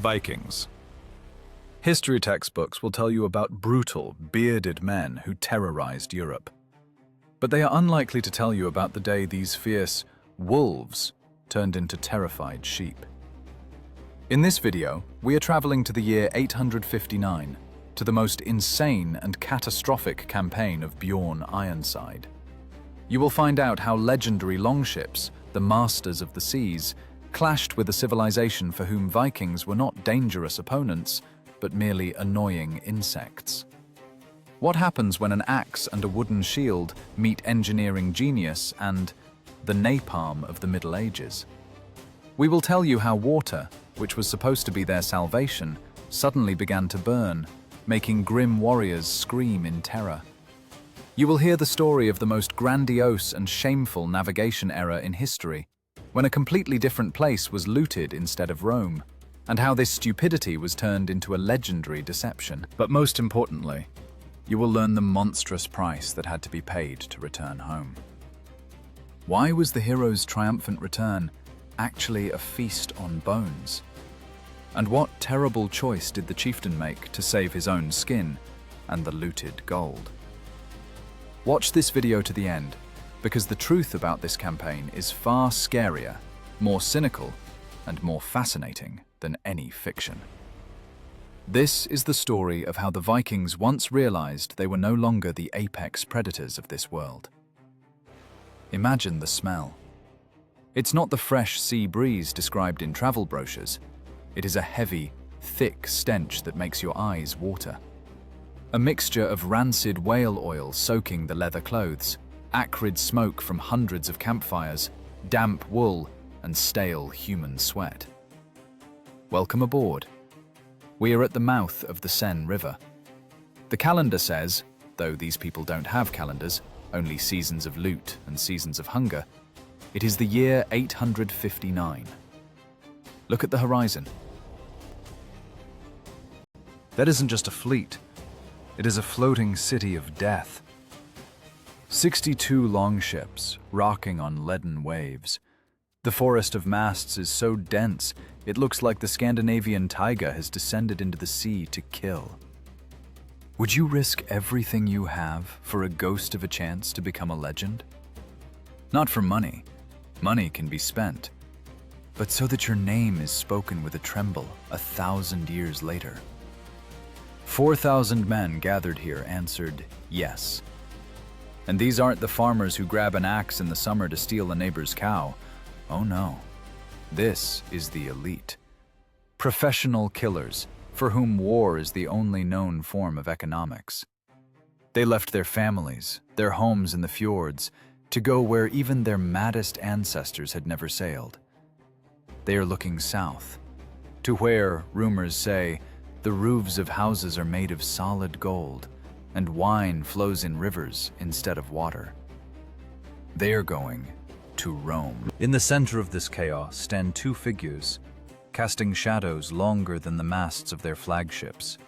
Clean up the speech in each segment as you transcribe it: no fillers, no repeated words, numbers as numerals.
Vikings. History textbooks will tell you about brutal, bearded men who terrorized Europe. But they are unlikely to tell you about the day these fierce wolves turned into terrified sheep. In this video, we are traveling to the year 859, to the most insane and catastrophic campaign of Bjorn Ironside. You will find out how legendary longships, the masters of the seas, clashed with a civilization for whom Vikings were not dangerous opponents, but merely annoying insects. What happens when an axe and a wooden shield meet engineering genius and the napalm of the Middle Ages? We will tell you how water, which was supposed to be their salvation, suddenly began to burn, making grim warriors scream in terror. You will hear the story of the most grandiose and shameful navigation error in history, when a completely different place was looted instead of Rome, and how this stupidity was turned into a legendary deception. But most importantly, you will learn the monstrous price that had to be paid to return home. Why was the hero's triumphant return actually a feast on bones? And what terrible choice did the chieftain make to save his own skin and the looted gold? Watch this video to the end, because the truth about this campaign is far scarier, more cynical, and more fascinating than any fiction. This is the story of how the Vikings once realized they were no longer the apex predators of this world. Imagine the smell. It's not the fresh sea breeze described in travel brochures. It is a heavy, thick stench that makes your eyes water. A mixture of rancid whale oil soaking the leather clothes, acrid smoke from hundreds of campfires, damp wool, and stale human sweat. Welcome aboard. We are at the mouth of the Seine River. The calendar says, though these people don't have calendars, only seasons of loot and seasons of hunger, it is the year 859. Look at the horizon. That isn't just a fleet. It is a floating city of death. 62 longships rocking on leaden waves. The forest of masts is so dense, it looks like the Scandinavian taiga has descended into the sea to kill. Would you risk everything you have for a ghost of a chance to become a legend? Not for money. Money can be spent. But so that your name is spoken with a tremble 1,000 years later. 4,000 men gathered here answered yes. And these aren't the farmers who grab an axe in the summer to steal a neighbor's cow. Oh no. This is the elite. Professional killers, for whom war is the only known form of economics. They left their families, their homes in the fjords, to go where even their maddest ancestors had never sailed. They are looking south, to where, rumors say, the roofs of houses are made of solid gold, and wine flows in rivers instead of water. They are going to Rome. In the center of this chaos stand two figures, casting shadows longer than the masts of their flagships.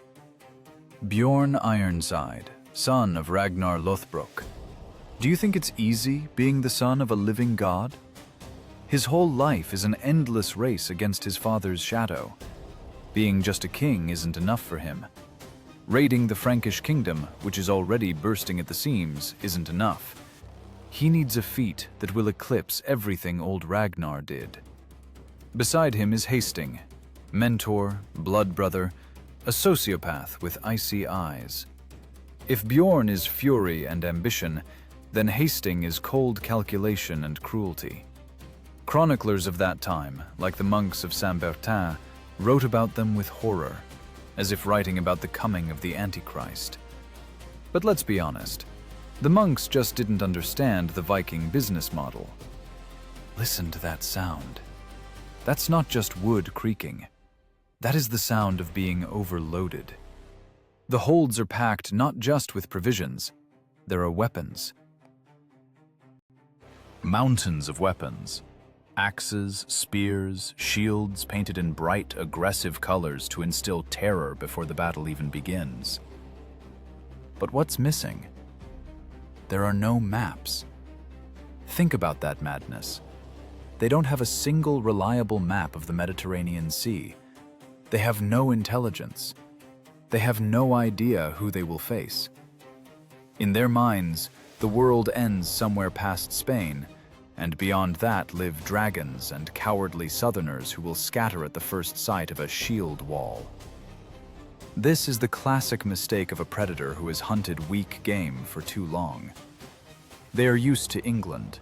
Bjorn Ironside, son of Ragnar Lothbrok. Do you think it's easy being the son of a living god? His whole life is an endless race against his father's shadow. Being just a king isn't enough for him. Raiding the Frankish kingdom, which is already bursting at the seams, isn't enough. He needs a feat that will eclipse everything old Ragnar did. Beside him is Hasting, mentor, blood brother, a sociopath with icy eyes. If Bjorn is fury and ambition, then Hasting is cold calculation and cruelty. Chroniclers of that time, like the monks of Saint-Bertin, wrote about them with horror, as if writing about the coming of the Antichrist. But let's be honest, the monks just didn't understand the Viking business model. Listen to that sound. That's not just wood creaking. That is the sound of being overloaded. The holds are packed not just with provisions, there are weapons. Mountains of weapons. Axes, spears, shields painted in bright, aggressive colors to instill terror before the battle even begins. But what's missing? There are no maps. Think about that madness. They don't have a single reliable map of the Mediterranean Sea. They have no intelligence. They have no idea who they will face. In their minds, the world ends somewhere past Spain, and beyond that live dragons and cowardly southerners who will scatter at the first sight of a shield wall. This is the classic mistake of a predator who has hunted weak game for too long. They are used to England,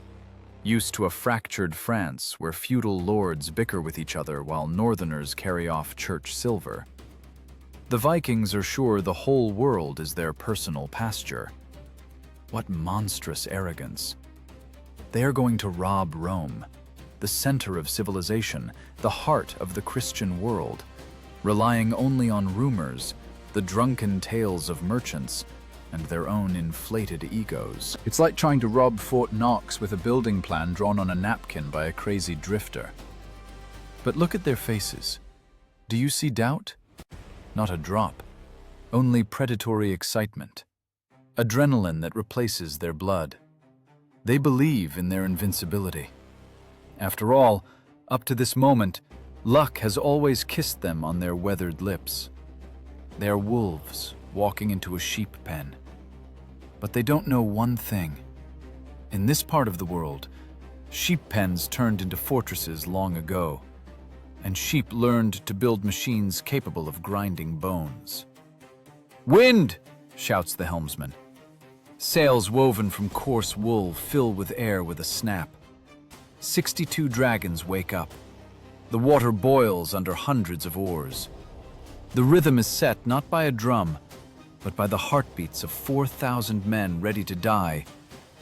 used to a fractured France where feudal lords bicker with each other while northerners carry off church silver. The Vikings are sure the whole world is their personal pasture. What monstrous arrogance. They are going to rob Rome, the center of civilization, the heart of the Christian world, relying only on rumors, the drunken tales of merchants, and their own inflated egos. It's like trying to rob Fort Knox with a building plan drawn on a napkin by a crazy drifter. But look at their faces. Do you see doubt? Not a drop. Only predatory excitement. Adrenaline that replaces their blood. They believe in their invincibility. After all, up to this moment, luck has always kissed them on their weathered lips. They are wolves walking into a sheep pen. But they don't know one thing. In this part of the world, sheep pens turned into fortresses long ago, and sheep learned to build machines capable of grinding bones. "Wind!" shouts the helmsman. Sails woven from coarse wool fill with air with a snap. 62 dragons wake up. The water boils under hundreds of oars. The rhythm is set not by a drum, but by the heartbeats of 4,000 men ready to die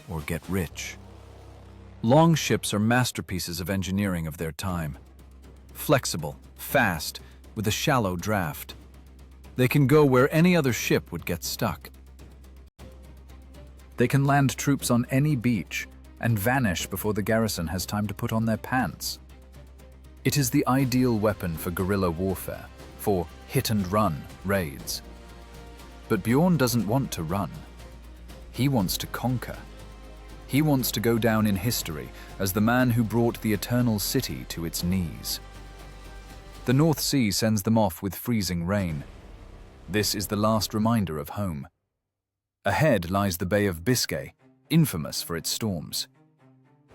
or get rich. Longships are masterpieces of engineering of their time. Flexible, fast, with a shallow draft. They can go where any other ship would get stuck. They can land troops on any beach and vanish before the garrison has time to put on their pants. It is the ideal weapon for guerrilla warfare, for hit-and-run raids. But Bjorn doesn't want to run. He wants to conquer. He wants to go down in history as the man who brought the eternal city to its knees. The North Sea sends them off with freezing rain. This is the last reminder of home. Ahead lies the Bay of Biscay, infamous for its storms.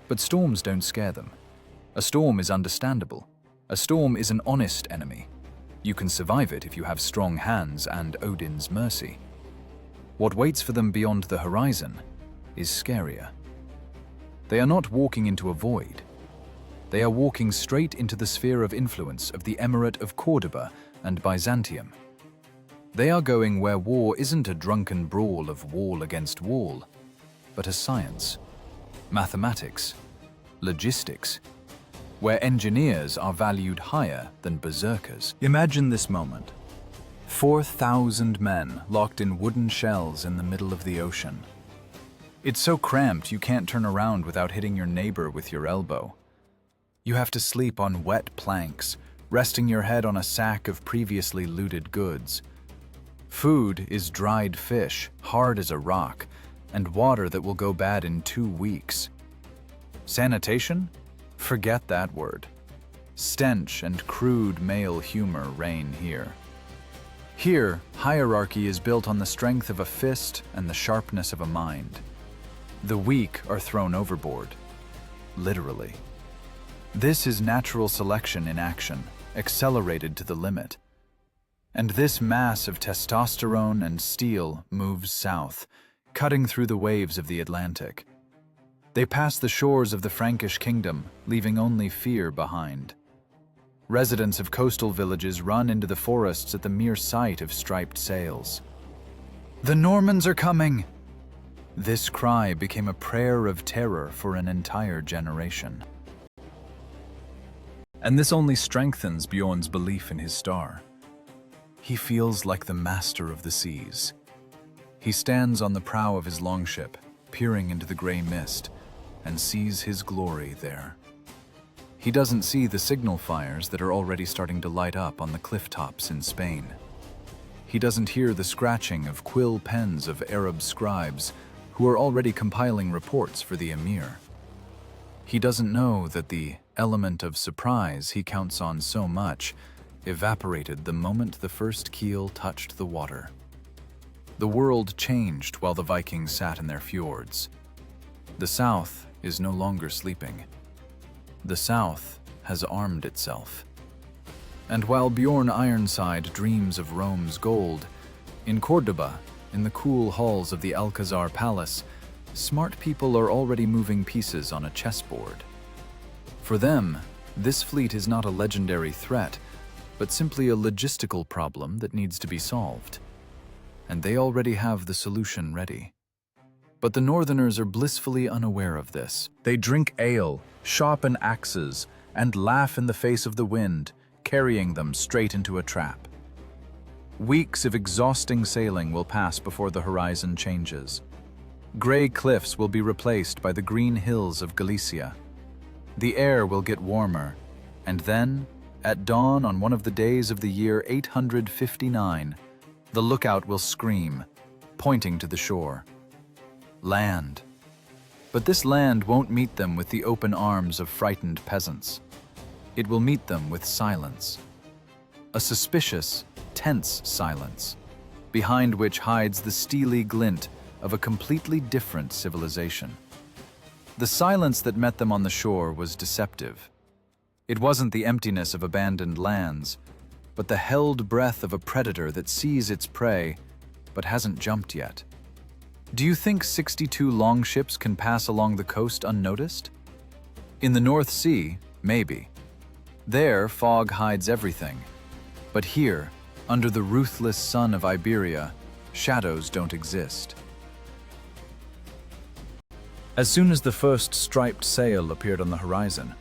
But storms don't scare them. A storm is understandable. A storm is an honest enemy. You can survive it if you have strong hands and Odin's mercy. What waits for them beyond the horizon is scarier. They are not walking into a void. They are walking straight into the sphere of influence of the Emirate of Cordoba and Byzantium. They are going where war isn't a drunken brawl of wall against wall, but a science, mathematics, logistics, where engineers are valued higher than berserkers. Imagine this moment. 4,000 men locked in wooden shells in the middle of the ocean. It's so cramped you can't turn around without hitting your neighbor with your elbow. You have to sleep on wet planks, resting your head on a sack of previously looted goods. Food is dried fish, hard as a rock, and water that will go bad in 2 weeks. Sanitation? Forget that word. Stench and crude male humor reign here. Here, hierarchy is built on the strength of a fist and the sharpness of a mind. The weak are thrown overboard, literally. This is natural selection in action, accelerated to the limit. And this mass of testosterone and steel moves south, cutting through the waves of the Atlantic. They pass the shores of the Frankish kingdom, leaving only fear behind. Residents of coastal villages run into the forests at the mere sight of striped sails. "The Normans are coming!" This cry became a prayer of terror for an entire generation. And this only strengthens Bjorn's belief in his star. He feels like the master of the seas. He stands on the prow of his longship, peering into the gray mist, and sees his glory there. He doesn't see the signal fires that are already starting to light up on the cliff tops in Spain. He doesn't hear the scratching of quill pens of Arab scribes who are already compiling reports for the emir. He doesn't know that the element of surprise he counts on so much evaporated the moment the first keel touched the water. The world changed while the Vikings sat in their fjords. The South is no longer sleeping. The South has armed itself. And while Bjorn Ironside dreams of Rome's gold, in Cordoba, in the cool halls of the Alcazar Palace, smart people are already moving pieces on a chessboard. For them, this fleet is not a legendary threat, but simply a logistical problem that needs to be solved. And they already have the solution ready. But the Northerners are blissfully unaware of this. They drink ale, sharpen axes, and laugh in the face of the wind, carrying them straight into a trap. Weeks of exhausting sailing will pass before the horizon changes. Gray cliffs will be replaced by the green hills of Galicia. The air will get warmer, and then, at dawn on one of the days of the year 859, the lookout will scream, pointing to the shore. Land. But this land won't meet them with the open arms of frightened peasants. It will meet them with silence. A suspicious, tense silence, behind which hides the steely glint of a completely different civilization. The silence that met them on the shore was deceptive. It wasn't the emptiness of abandoned lands, but the held breath of a predator that sees its prey, but hasn't jumped yet. Do you think 62 longships can pass along the coast unnoticed? In the North Sea, maybe. There, fog hides everything. But here, under the ruthless sun of Iberia, shadows don't exist. As soon as the first striped sail appeared on the horizon,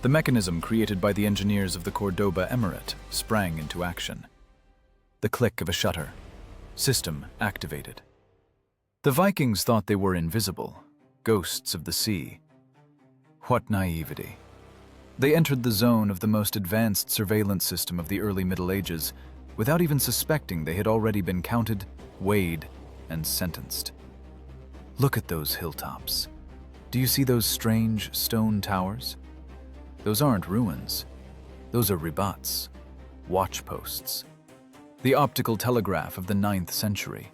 the mechanism created by the engineers of the Cordoba Emirate sprang into action. The click of a shutter. System activated. The Vikings thought they were invisible, ghosts of the sea. What naivety. They entered the zone of the most advanced surveillance system of the early Middle Ages without even suspecting they had already been counted, weighed, and sentenced. Look at those hilltops. Do you see those strange stone towers? Those aren't ruins. Those are ribats, watchposts. The optical telegraph of the 9th century.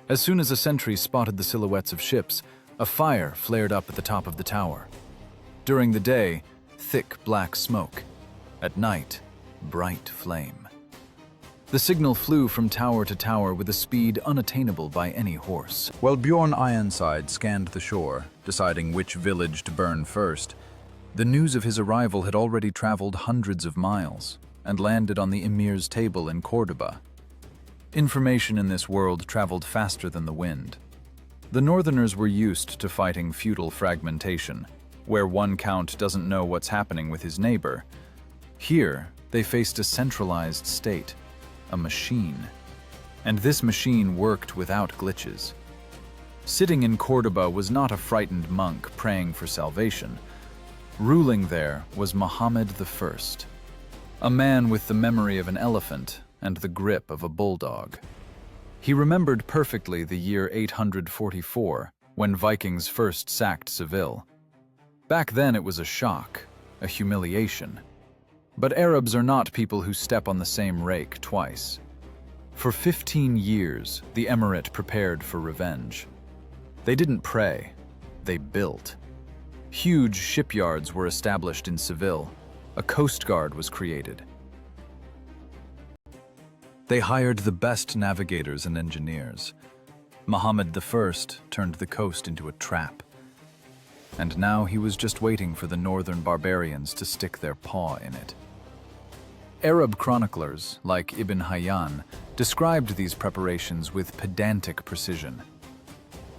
As soon as a sentry spotted the silhouettes of ships, a fire flared up at the top of the tower. During the day, thick black smoke. At night, bright flame. The signal flew from tower to tower with a speed unattainable by any horse. While Bjorn Ironside scanned the shore, deciding which village to burn first, the news of his arrival had already traveled hundreds of miles and landed on the emir's table in Cordoba. Information in this world traveled faster than the wind. The Northerners were used to fighting feudal fragmentation, where one count doesn't know what's happening with his neighbor. Here, they faced a centralized state, a machine. And this machine worked without glitches. Sitting in Cordoba was not a frightened monk praying for salvation. Ruling there was Muhammad I, a man with the memory of an elephant and the grip of a bulldog. He remembered perfectly the year 844, when Vikings first sacked Seville. Back then it was a shock, a humiliation. But Arabs are not people who step on the same rake twice. For 15 years, the Emirate prepared for revenge. They didn't pray, they built. Huge shipyards were established in Seville. A coast guard was created. They hired the best navigators and engineers. Muhammad I turned the coast into a trap. And now he was just waiting for the northern barbarians to stick their paw in it. Arab chroniclers, like Ibn Hayyan, described these preparations with pedantic precision.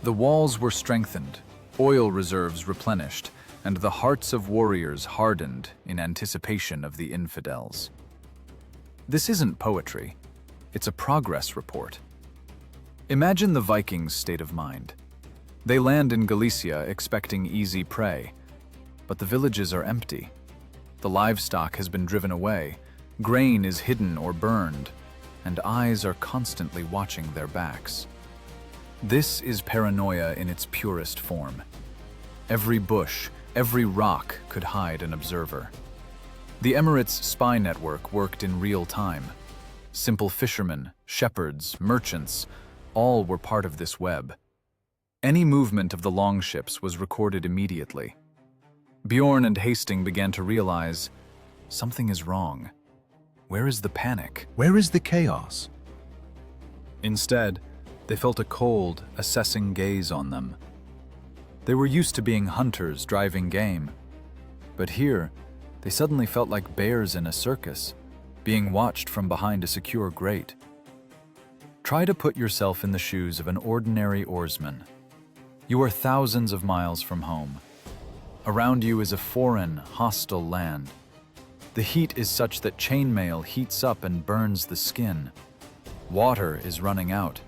The walls were strengthened, oil reserves replenished, and the hearts of warriors hardened in anticipation of the infidels. This isn't poetry. It's a progress report. Imagine the Vikings' state of mind. They land in Galicia expecting easy prey, but the villages are empty. The livestock has been driven away, grain is hidden or burned, and eyes are constantly watching their backs. This is paranoia in its purest form. Every bush, every rock could hide an observer. The Emirates' spy network worked in real time. Simple fishermen, shepherds, merchants, all were part of this web. Any movement of the longships was recorded immediately. Bjorn and Hastings began to realize something is wrong. Where is the panic? Where is the chaos? Instead, they felt a cold, assessing gaze on them. They were used to being hunters driving game, but here, they suddenly felt like bears in a circus, being watched from behind a secure grate. Try to put yourself in the shoes of an ordinary oarsman. You are thousands of miles from home. Around you is a foreign, hostile land. The heat is such that chainmail heats up and burns the skin. Water is running out.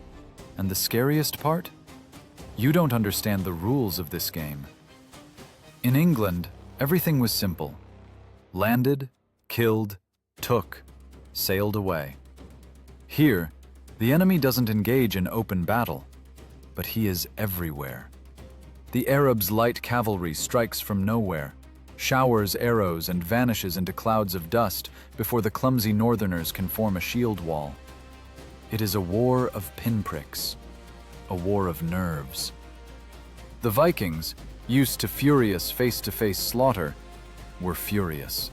And the scariest part? You don't understand the rules of this game. In England, everything was simple. Landed, killed, took, sailed away. Here, the enemy doesn't engage in open battle, but he is everywhere. The Arabs' light cavalry strikes from nowhere, showers arrows and vanishes into clouds of dust before the clumsy northerners can form a shield wall. It is a war of pinpricks, a war of nerves. The Vikings, used to furious face-to-face slaughter, were furious.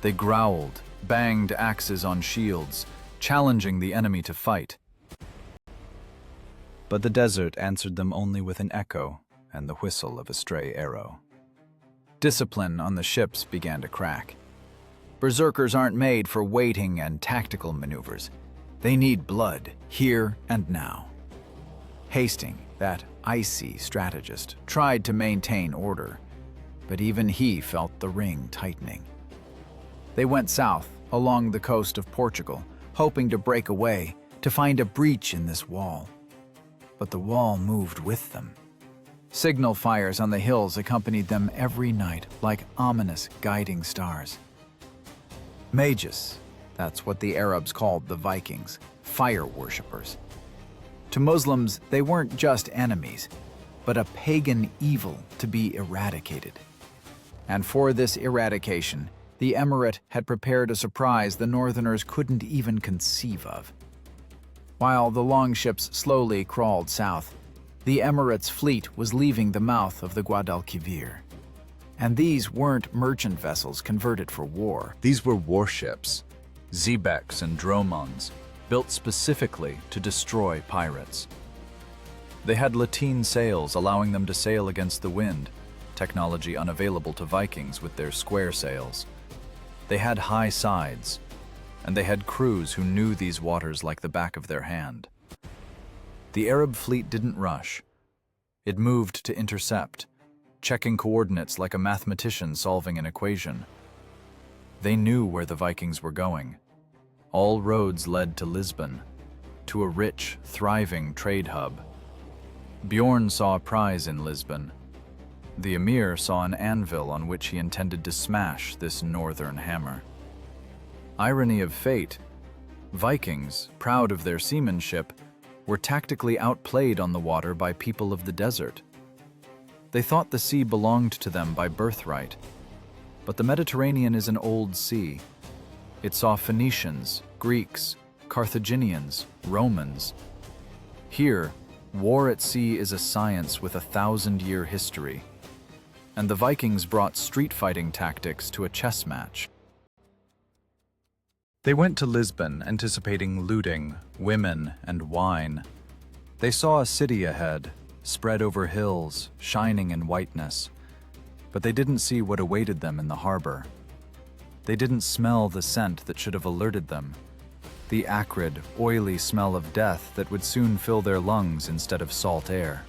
They growled, banged axes on shields, challenging the enemy to fight. But the desert answered them only with an echo and the whistle of a stray arrow. Discipline on the ships began to crack. Berserkers aren't made for waiting and tactical maneuvers. They need blood, here and now. Hastings, that icy strategist, tried to maintain order, but even he felt the ring tightening. They went south, along the coast of Portugal, hoping to break away, to find a breach in this wall. But the wall moved with them. Signal fires on the hills accompanied them every night like ominous guiding stars. Magus, that's what the Arabs called the Vikings, fire worshippers. To Muslims, they weren't just enemies, but a pagan evil to be eradicated. And for this eradication, the Emirate had prepared a surprise the Northerners couldn't even conceive of. While the longships slowly crawled south, the Emirates' fleet was leaving the mouth of the Guadalquivir. And these weren't merchant vessels converted for war. These were warships. Xebecs and Dromons, built specifically to destroy pirates. They had lateen sails allowing them to sail against the wind, technology unavailable to Vikings with their square sails. They had high sides, and they had crews who knew these waters like the back of their hand. The Arab fleet didn't rush. It moved to intercept, checking coordinates like a mathematician solving an equation. They knew where the Vikings were going. All roads led to Lisbon, to a rich, thriving trade hub. Bjorn saw a prize in Lisbon. The Emir saw an anvil on which he intended to smash this northern hammer. Irony of fate, Vikings, proud of their seamanship, were tactically outplayed on the water by people of the desert. They thought the sea belonged to them by birthright, but the Mediterranean is an old sea. It saw Phoenicians, Greeks, Carthaginians, Romans. Here, war at sea is a science with a 1,000-year history, and the Vikings brought street fighting tactics to a chess match. They went to Lisbon anticipating looting, women, and wine. They saw a city ahead, spread over hills, shining in whiteness, but they didn't see what awaited them in the harbor. They didn't smell the scent that should have alerted them, the acrid, oily smell of death that would soon fill their lungs instead of salt air.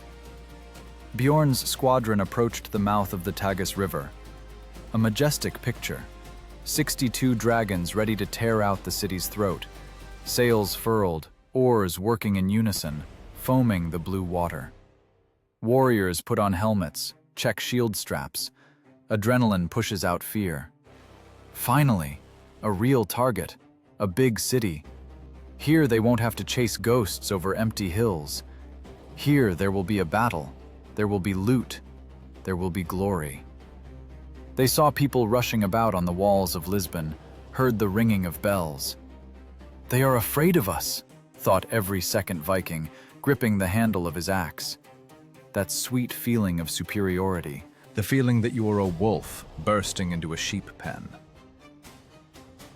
Bjorn's squadron approached the mouth of the Tagus River, a majestic picture. 62 dragons ready to tear out the city's throat, sails furled, oars working in unison, foaming the blue water. Warriors put on helmets, check shield straps. Adrenaline pushes out fear. Finally, a real target, a big city. Here they won't have to chase ghosts over empty hills. Here there will be a battle, there will be loot, there will be glory. They saw people rushing about on the walls of Lisbon, heard the ringing of bells. "They are afraid of us," thought every second Viking, gripping the handle of his axe. That sweet feeling of superiority. The feeling that you are a wolf bursting into a sheep pen.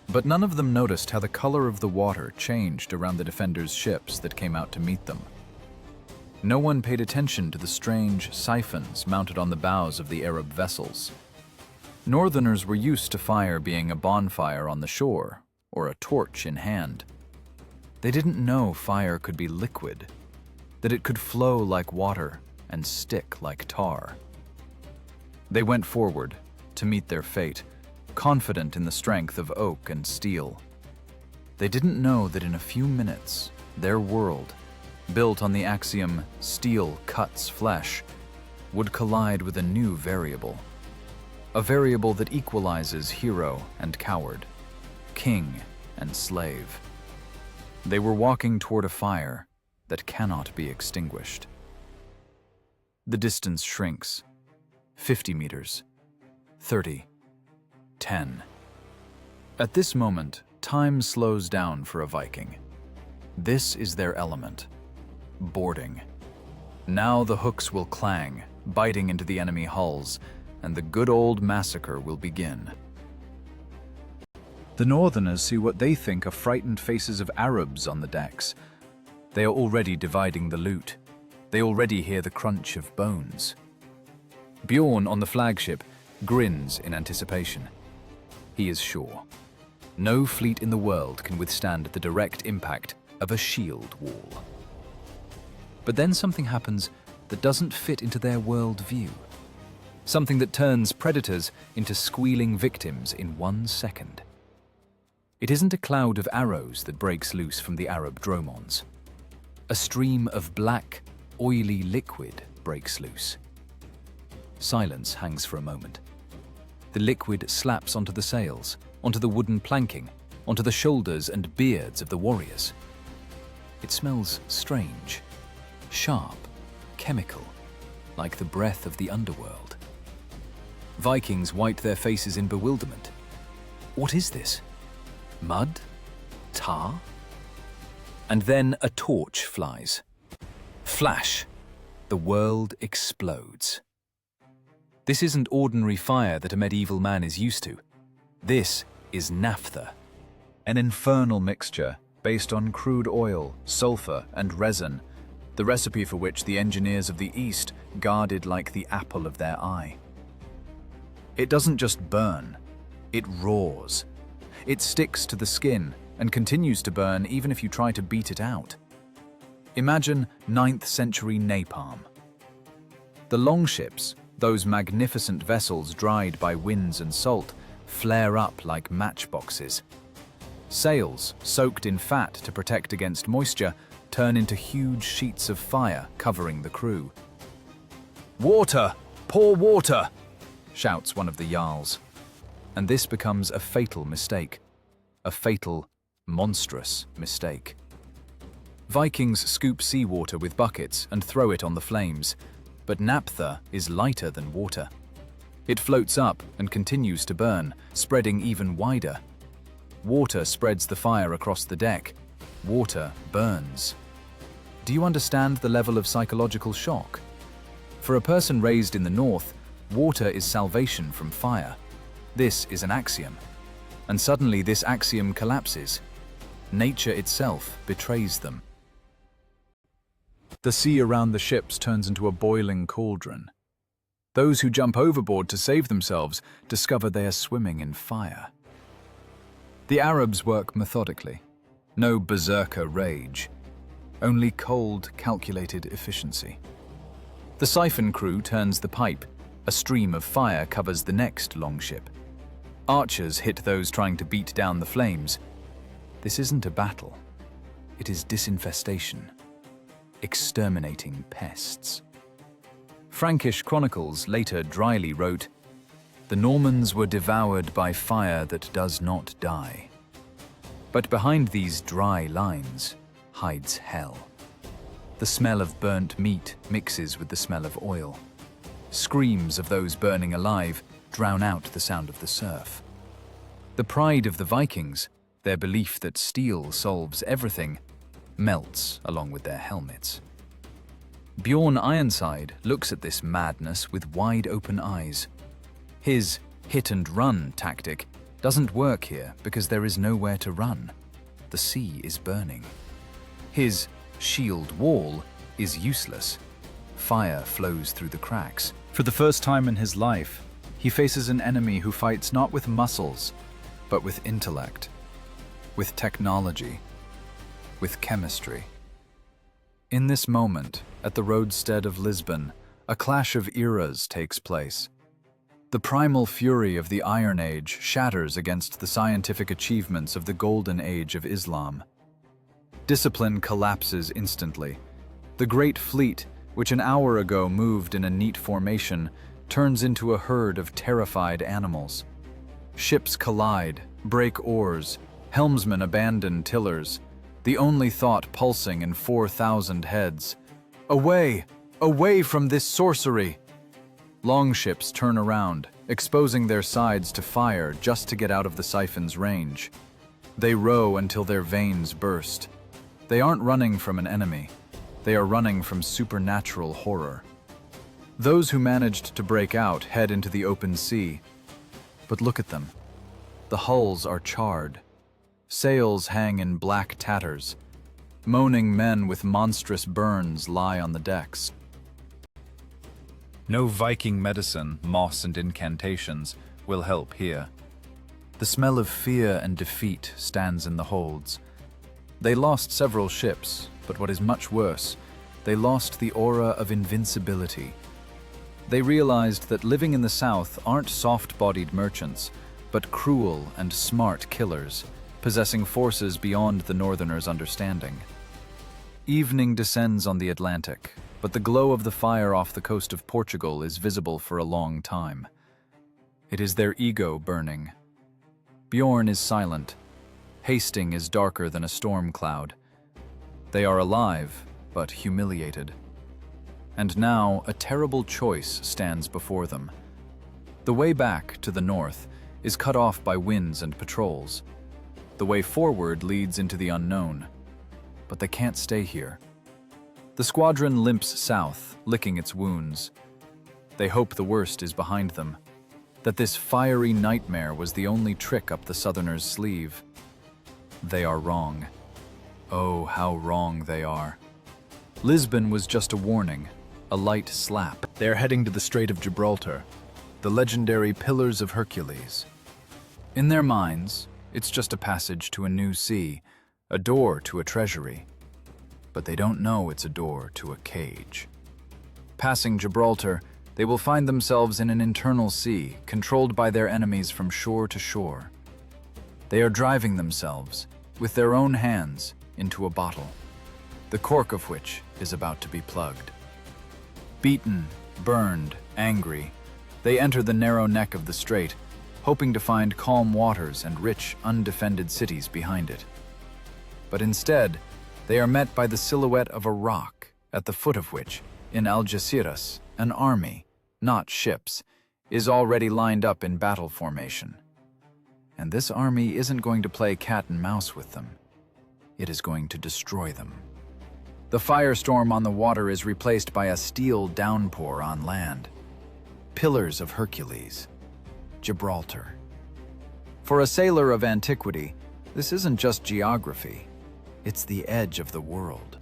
But none of them noticed how the color of the water changed around the defenders' ships that came out to meet them. No one paid attention to the strange siphons mounted on the bows of the Arab vessels. Northerners were used to fire being a bonfire on the shore, or a torch in hand. They didn't know fire could be liquid, that it could flow like water and stick like tar. They went forward to meet their fate, confident in the strength of oak and steel. They didn't know that in a few minutes, their world, built on the axiom "steel cuts flesh," would collide with a new variable. A variable that equalizes hero and coward, king and slave. They were walking toward a fire that cannot be extinguished. The distance shrinks. 50 meters. 30. 10. At this moment, time slows down for a Viking. This is their element. Boarding. Now the hooks will clang, biting into the enemy hulls, and the good old massacre will begin. The Northerners see what they think are frightened faces of Arabs on the decks. They are already dividing the loot. They already hear the crunch of bones. Bjorn on the flagship grins in anticipation. He is sure. No fleet in the world can withstand the direct impact of a shield wall. But then something happens that doesn't fit into their world view. Something that turns predators into squealing victims in 1 second. It isn't a cloud of arrows that breaks loose from the Arab dromons. A stream of black, oily liquid breaks loose. Silence hangs for a moment. The liquid slaps onto the sails, onto the wooden planking, onto the shoulders and beards of the warriors. It smells strange, sharp, chemical, like the breath of the underworld. Vikings wipe their faces in bewilderment. What is this? Mud? Tar? And then a torch flies. Flash! The world explodes. This isn't ordinary fire that a medieval man is used to. This is naphtha. An infernal mixture based on crude oil, sulfur, and resin, the recipe for which the engineers of the East guarded like the apple of their eye. It doesn't just burn, it roars. It sticks to the skin and continues to burn even if you try to beat it out. Imagine 9th century napalm. The longships, those magnificent vessels dried by winds and salt, flare up like matchboxes. Sails, soaked in fat to protect against moisture, turn into huge sheets of fire covering the crew. "Water! Pour water!" shouts one of the jarls. And this becomes a fatal mistake. A fatal, monstrous mistake. Vikings scoop seawater with buckets and throw it on the flames, but naphtha is lighter than water. It floats up and continues to burn, spreading even wider. Water spreads the fire across the deck. Water burns. Do you understand the level of psychological shock? For a person raised in the north, water is salvation from fire. This is an axiom. And suddenly this axiom collapses. Nature itself betrays them. The sea around the ships turns into a boiling cauldron. Those who jump overboard to save themselves discover they are swimming in fire. The Arabs work methodically. No berserker rage. Only cold, calculated efficiency. The siphon crew turns the pipe. A stream of fire covers the next longship. Archers hit those trying to beat down the flames. This isn't a battle. It is disinfestation. Exterminating pests. Frankish chronicles later dryly wrote, "The Normans were devoured by fire that does not die." But behind these dry lines hides hell. The smell of burnt meat mixes with the smell of oil. Screams of those burning alive drown out the sound of the surf. The pride of the Vikings, their belief that steel solves everything, melts along with their helmets. Bjorn Ironside looks at this madness with wide-open eyes. His hit-and-run tactic doesn't work here because there is nowhere to run. The sea is burning. His shield wall is useless. Fire flows through the cracks. For the first time in his life, he faces an enemy who fights not with muscles, but with intellect, with technology, with chemistry. In this moment, at the roadstead of Lisbon, a clash of eras takes place. The primal fury of the Iron Age shatters against the scientific achievements of the Golden Age of Islam. Discipline collapses instantly. The great fleet, which an hour ago moved in a neat formation, turns into a herd of terrified animals. Ships collide, break oars, helmsmen abandon tillers, the only thought pulsing in 4,000 heads. Away! Away from this sorcery! Longships turn around, exposing their sides to fire just to get out of the siphon's range. They row until their veins burst. They aren't running from an enemy. They are running from supernatural horror. Those who managed to break out head into the open sea. But look at them. The hulls are charred. Sails hang in black tatters. Moaning men with monstrous burns lie on the decks. No Viking medicine, moss and incantations will help here. The smell of fear and defeat stands in the holds. They lost several ships, but what is much worse, they lost the aura of invincibility. They realized that living in the south aren't soft-bodied merchants, but cruel and smart killers, possessing forces beyond the northerners' understanding. Evening descends on the Atlantic, but the glow of the fire off the coast of Portugal is visible for a long time. It is their ego burning. Bjorn is silent. Hasting is darker than a storm cloud. They are alive, but humiliated. And now a terrible choice stands before them. The way back to the north is cut off by winds and patrols. The way forward leads into the unknown. But they can't stay here. The squadron limps south, licking its wounds. They hope the worst is behind them, that this fiery nightmare was the only trick up the Southerners' sleeve. They are wrong. Oh, how wrong they are. Lisbon was just a warning, a light slap. They're heading to the Strait of Gibraltar, the legendary Pillars of Hercules. In their minds, it's just a passage to a new sea, a door to a treasury. But they don't know it's a door to a cage. Passing Gibraltar, they will find themselves in an internal sea, controlled by their enemies from shore to shore. They are driving themselves, with their own hands, into a bottle, the cork of which is about to be plugged. Beaten, burned, angry, they enter the narrow neck of the strait, hoping to find calm waters and rich, undefended cities behind it. But instead, they are met by the silhouette of a rock, at the foot of which, in Algeciras, an army, not ships, is already lined up in battle formation. And this army isn't going to play cat and mouse with them. It is going to destroy them. The firestorm on the water is replaced by a steel downpour on land. Pillars of Hercules. Gibraltar. For a sailor of antiquity, this isn't just geography. It's the edge of the world.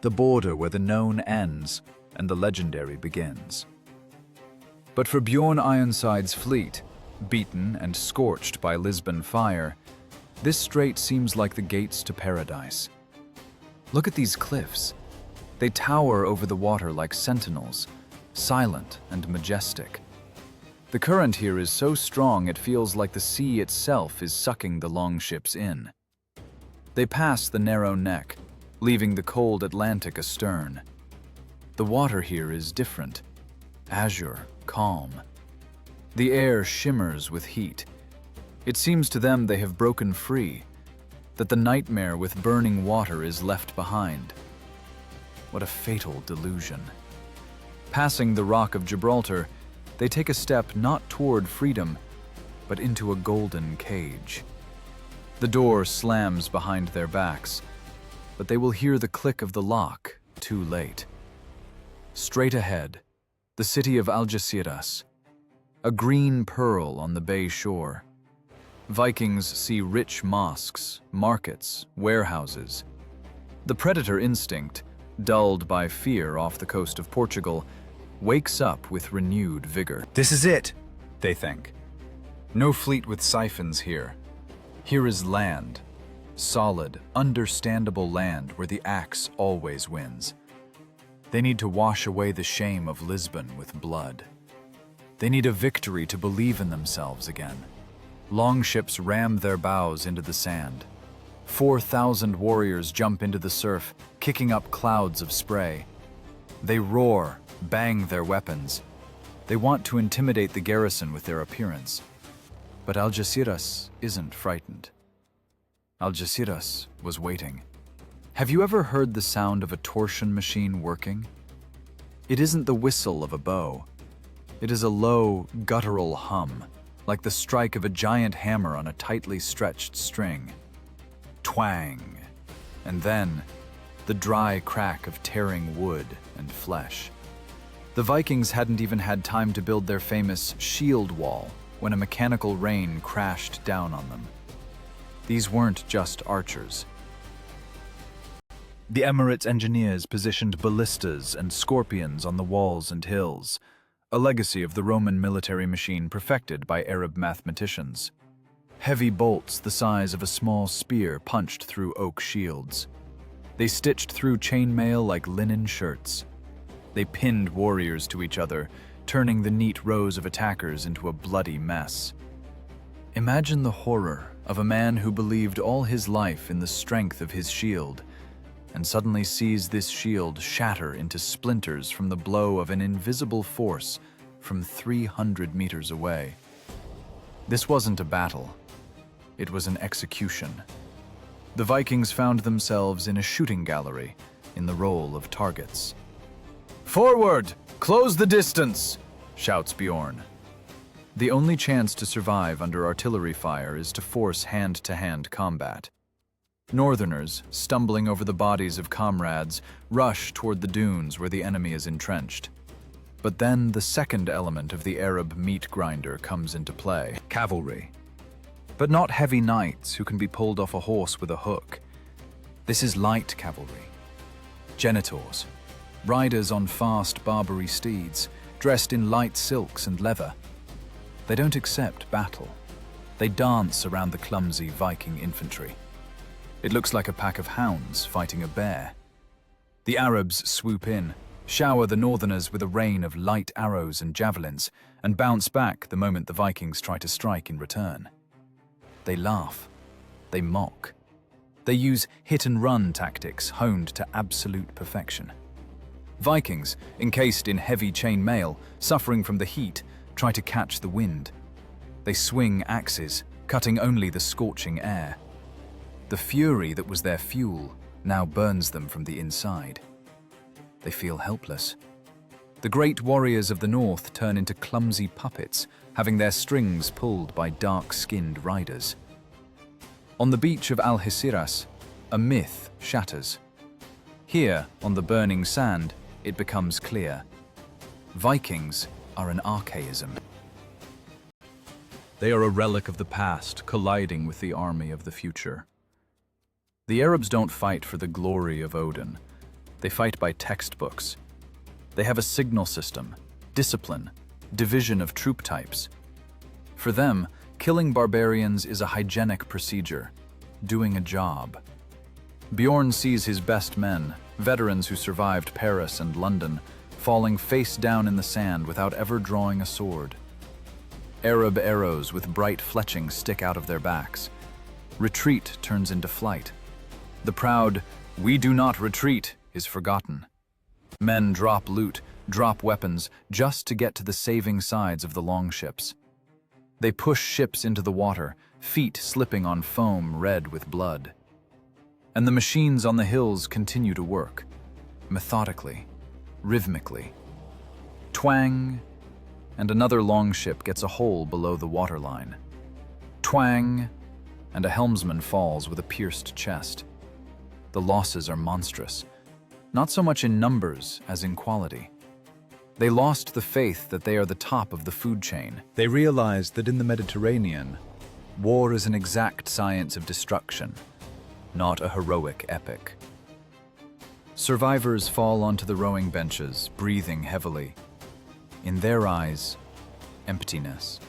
The border where the known ends and the legendary begins. But for Bjorn Ironside's fleet, beaten and scorched by Lisbon fire, this strait seems like the gates to paradise. Look at these cliffs. They tower over the water like sentinels, silent and majestic. The current here is so strong it feels like the sea itself is sucking the longships in. They pass the narrow neck, leaving the cold Atlantic astern. The water here is different, azure, calm. The air shimmers with heat. It seems to them they have broken free, that the nightmare with burning water is left behind. What a fatal delusion. Passing the Rock of Gibraltar, They take a step not toward freedom, but into a golden cage. The door slams behind their backs, but they will hear the click of the lock too late. Straight ahead, the city of Algeciras, a green pearl on the bay shore. Vikings see rich mosques, markets, warehouses. The predator instinct, dulled by fear off the coast of Portugal, wakes up with renewed vigor. This is it, they think. No fleet with siphons here. Here is land. Solid, understandable land where the axe always wins. They need to wash away the shame of Lisbon with blood. They need a victory to believe in themselves again. Longships ram their bows into the sand. 4,000 warriors jump into the surf, kicking up clouds of spray. They roar, bang their weapons. They want to intimidate the garrison with their appearance. But Algeciras isn't frightened. Algeciras was waiting. Have you ever heard the sound of a torsion machine working? It isn't the whistle of a bow. It is a low, guttural hum, like the strike of a giant hammer on a tightly stretched string. Twang! And then, the dry crack of tearing wood and flesh. The Vikings hadn't even had time to build their famous shield wall when a mechanical rain crashed down on them. These weren't just archers. The Emirate engineers positioned ballistas and scorpions on the walls and hills, a legacy of the Roman military machine perfected by Arab mathematicians. Heavy bolts the size of a small spear punched through oak shields. They stitched through chainmail like linen shirts. They pinned warriors to each other, turning the neat rows of attackers into a bloody mess. Imagine the horror of a man who believed all his life in the strength of his shield, and suddenly sees this shield shatter into splinters from the blow of an invisible force from 300 meters away. This wasn't a battle. It was an execution. The Vikings found themselves in a shooting gallery in the role of targets. "Forward! Close the distance!" shouts Bjorn. The only chance to survive under artillery fire is to force hand-to-hand combat. Northerners, stumbling over the bodies of comrades, rush toward the dunes where the enemy is entrenched. But then the second element of the Arab meat grinder comes into play: cavalry. But not heavy knights who can be pulled off a horse with a hook. This is light cavalry. Genitors, riders on fast Barbary steeds, dressed in light silks and leather. They don't accept battle. They dance around the clumsy Viking infantry. It looks like a pack of hounds fighting a bear. The Arabs swoop in, shower the Northerners with a rain of light arrows and javelins, and bounce back the moment the Vikings try to strike in return. They laugh. They mock. They use hit-and-run tactics honed to absolute perfection. Vikings, encased in heavy chainmail, suffering from the heat, try to catch the wind. They swing axes, cutting only the scorching air. The fury that was their fuel now burns them from the inside. They feel helpless. The great warriors of the north turn into clumsy puppets, having their strings pulled by dark-skinned riders. On the beach of Algeciras, a myth shatters. Here, on the burning sand, it becomes clear. Vikings are an archaism. They are a relic of the past, colliding with the army of the future. The Arabs don't fight for the glory of Odin. They fight by textbooks. They have a signal system, discipline, division of troop types. For them, killing barbarians is a hygienic procedure, doing a job. Bjorn sees his best men, veterans who survived Paris and London, falling face down in the sand without ever drawing a sword. Arab arrows with bright fletching stick out of their backs. Retreat turns into flight. The proud, "We do not retreat," is forgotten. Men drop loot, drop weapons, just to get to the saving sides of the longships. They push ships into the water, feet slipping on foam red with blood. And the machines on the hills continue to work, methodically, rhythmically. Twang, and another longship gets a hole below the waterline. Twang, and a helmsman falls with a pierced chest. The losses are monstrous, not so much in numbers as in quality. They lost the faith that they are the top of the food chain. They realized that in the Mediterranean, war is an exact science of destruction, not a heroic epic. Survivors fall onto the rowing benches, breathing heavily. In their eyes, emptiness.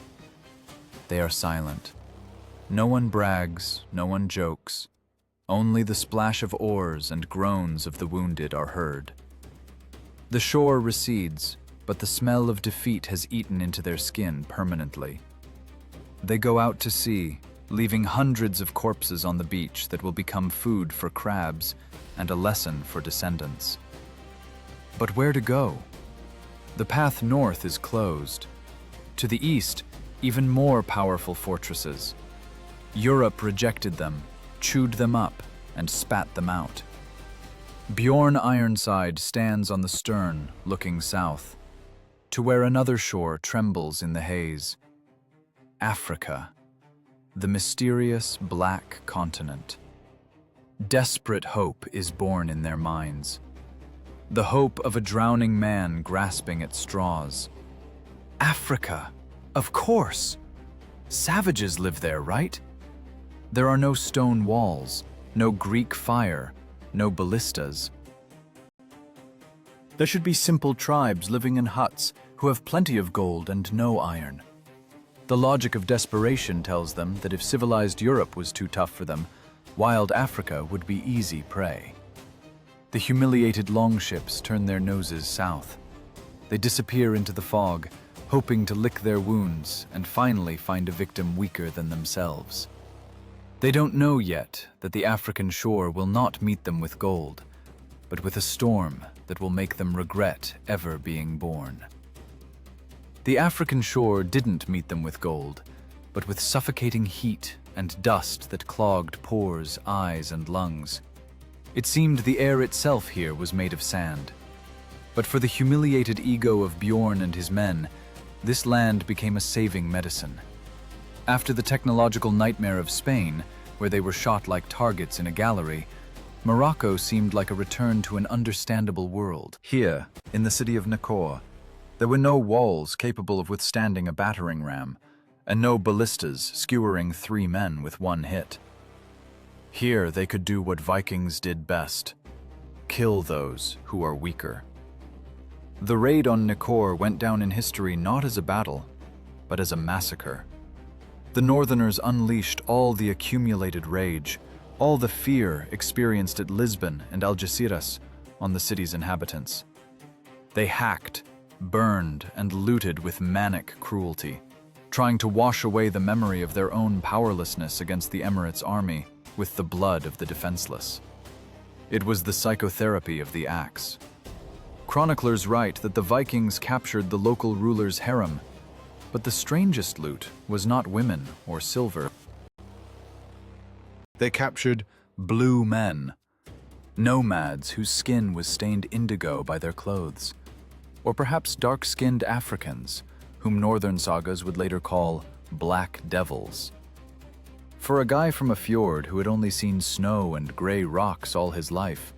They are silent. No one brags, no one jokes. Only the splash of oars and groans of the wounded are heard. The shore recedes, but the smell of defeat has eaten into their skin permanently. They go out to sea, leaving hundreds of corpses on the beach that will become food for crabs and a lesson for descendants. But where to go? The path north is closed. To the east, even more powerful fortresses. Europe rejected them, chewed them up, and spat them out. Bjorn Ironside stands on the stern, looking south, to where another shore trembles in the haze. Africa, the mysterious black continent. Desperate hope is born in their minds. The hope of a drowning man grasping at straws. Africa, of course! Savages live there, right? There are no stone walls, no Greek fire, no ballistas. There should be simple tribes living in huts who have plenty of gold and no iron. The logic of desperation tells them that if civilized Europe was too tough for them, wild Africa would be easy prey. The humiliated longships turn their noses south. They disappear into the fog, hoping to lick their wounds and finally find a victim weaker than themselves. They don't know yet that the African shore will not meet them with gold, but with a storm that will make them regret ever being born. The African shore didn't meet them with gold, but with suffocating heat and dust that clogged pores, eyes, and lungs. It seemed the air itself here was made of sand. But for the humiliated ego of Bjorn and his men, this land became a saving medicine. After the technological nightmare of Spain, where they were shot like targets in a gallery, Morocco seemed like a return to an understandable world. Here, in the city of Nicor, there were no walls capable of withstanding a battering ram, and no ballistas skewering 3 men with one hit. Here they could do what Vikings did best: kill those who are weaker. The raid on Nicor went down in history not as a battle, but as a massacre. The Northerners unleashed all the accumulated rage, all the fear experienced at Lisbon and Algeciras on the city's inhabitants. They hacked, burned, and looted with manic cruelty, trying to wash away the memory of their own powerlessness against the Emirates' army with the blood of the defenseless. It was the psychotherapy of the axe. Chroniclers write that the Vikings captured the local ruler's harem, but the strangest loot was not women or silver. They captured blue men, nomads whose skin was stained indigo by their clothes, or perhaps dark-skinned Africans, whom northern sagas would later call black devils. For a guy from a fjord who had only seen snow and gray rocks all his life,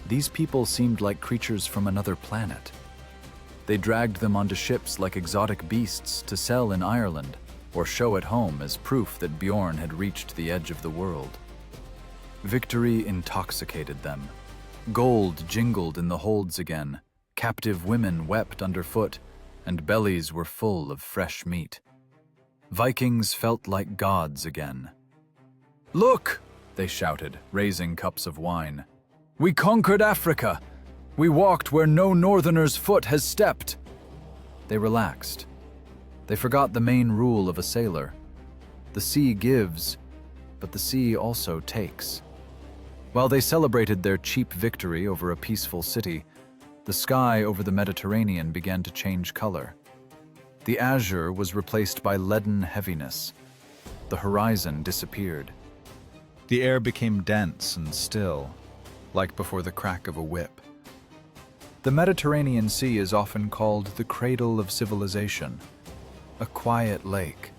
these people seemed like creatures from another planet. They dragged them onto ships like exotic beasts to sell in Ireland, or show at home as proof that Bjorn had reached the edge of the world. Victory intoxicated them. Gold jingled in the holds again, captive women wept underfoot, and bellies were full of fresh meat. Vikings felt like gods again. "Look!" they shouted, raising cups of wine. "We conquered Africa! We walked where no northerner's foot has stepped!" They relaxed. They forgot the main rule of a sailor. The sea gives, but the sea also takes. While they celebrated their cheap victory over a peaceful city, the sky over the Mediterranean began to change color. The azure was replaced by leaden heaviness. The horizon disappeared. The air became dense and still, like before the crack of a whip. The Mediterranean Sea is often called the cradle of civilization, a quiet lake.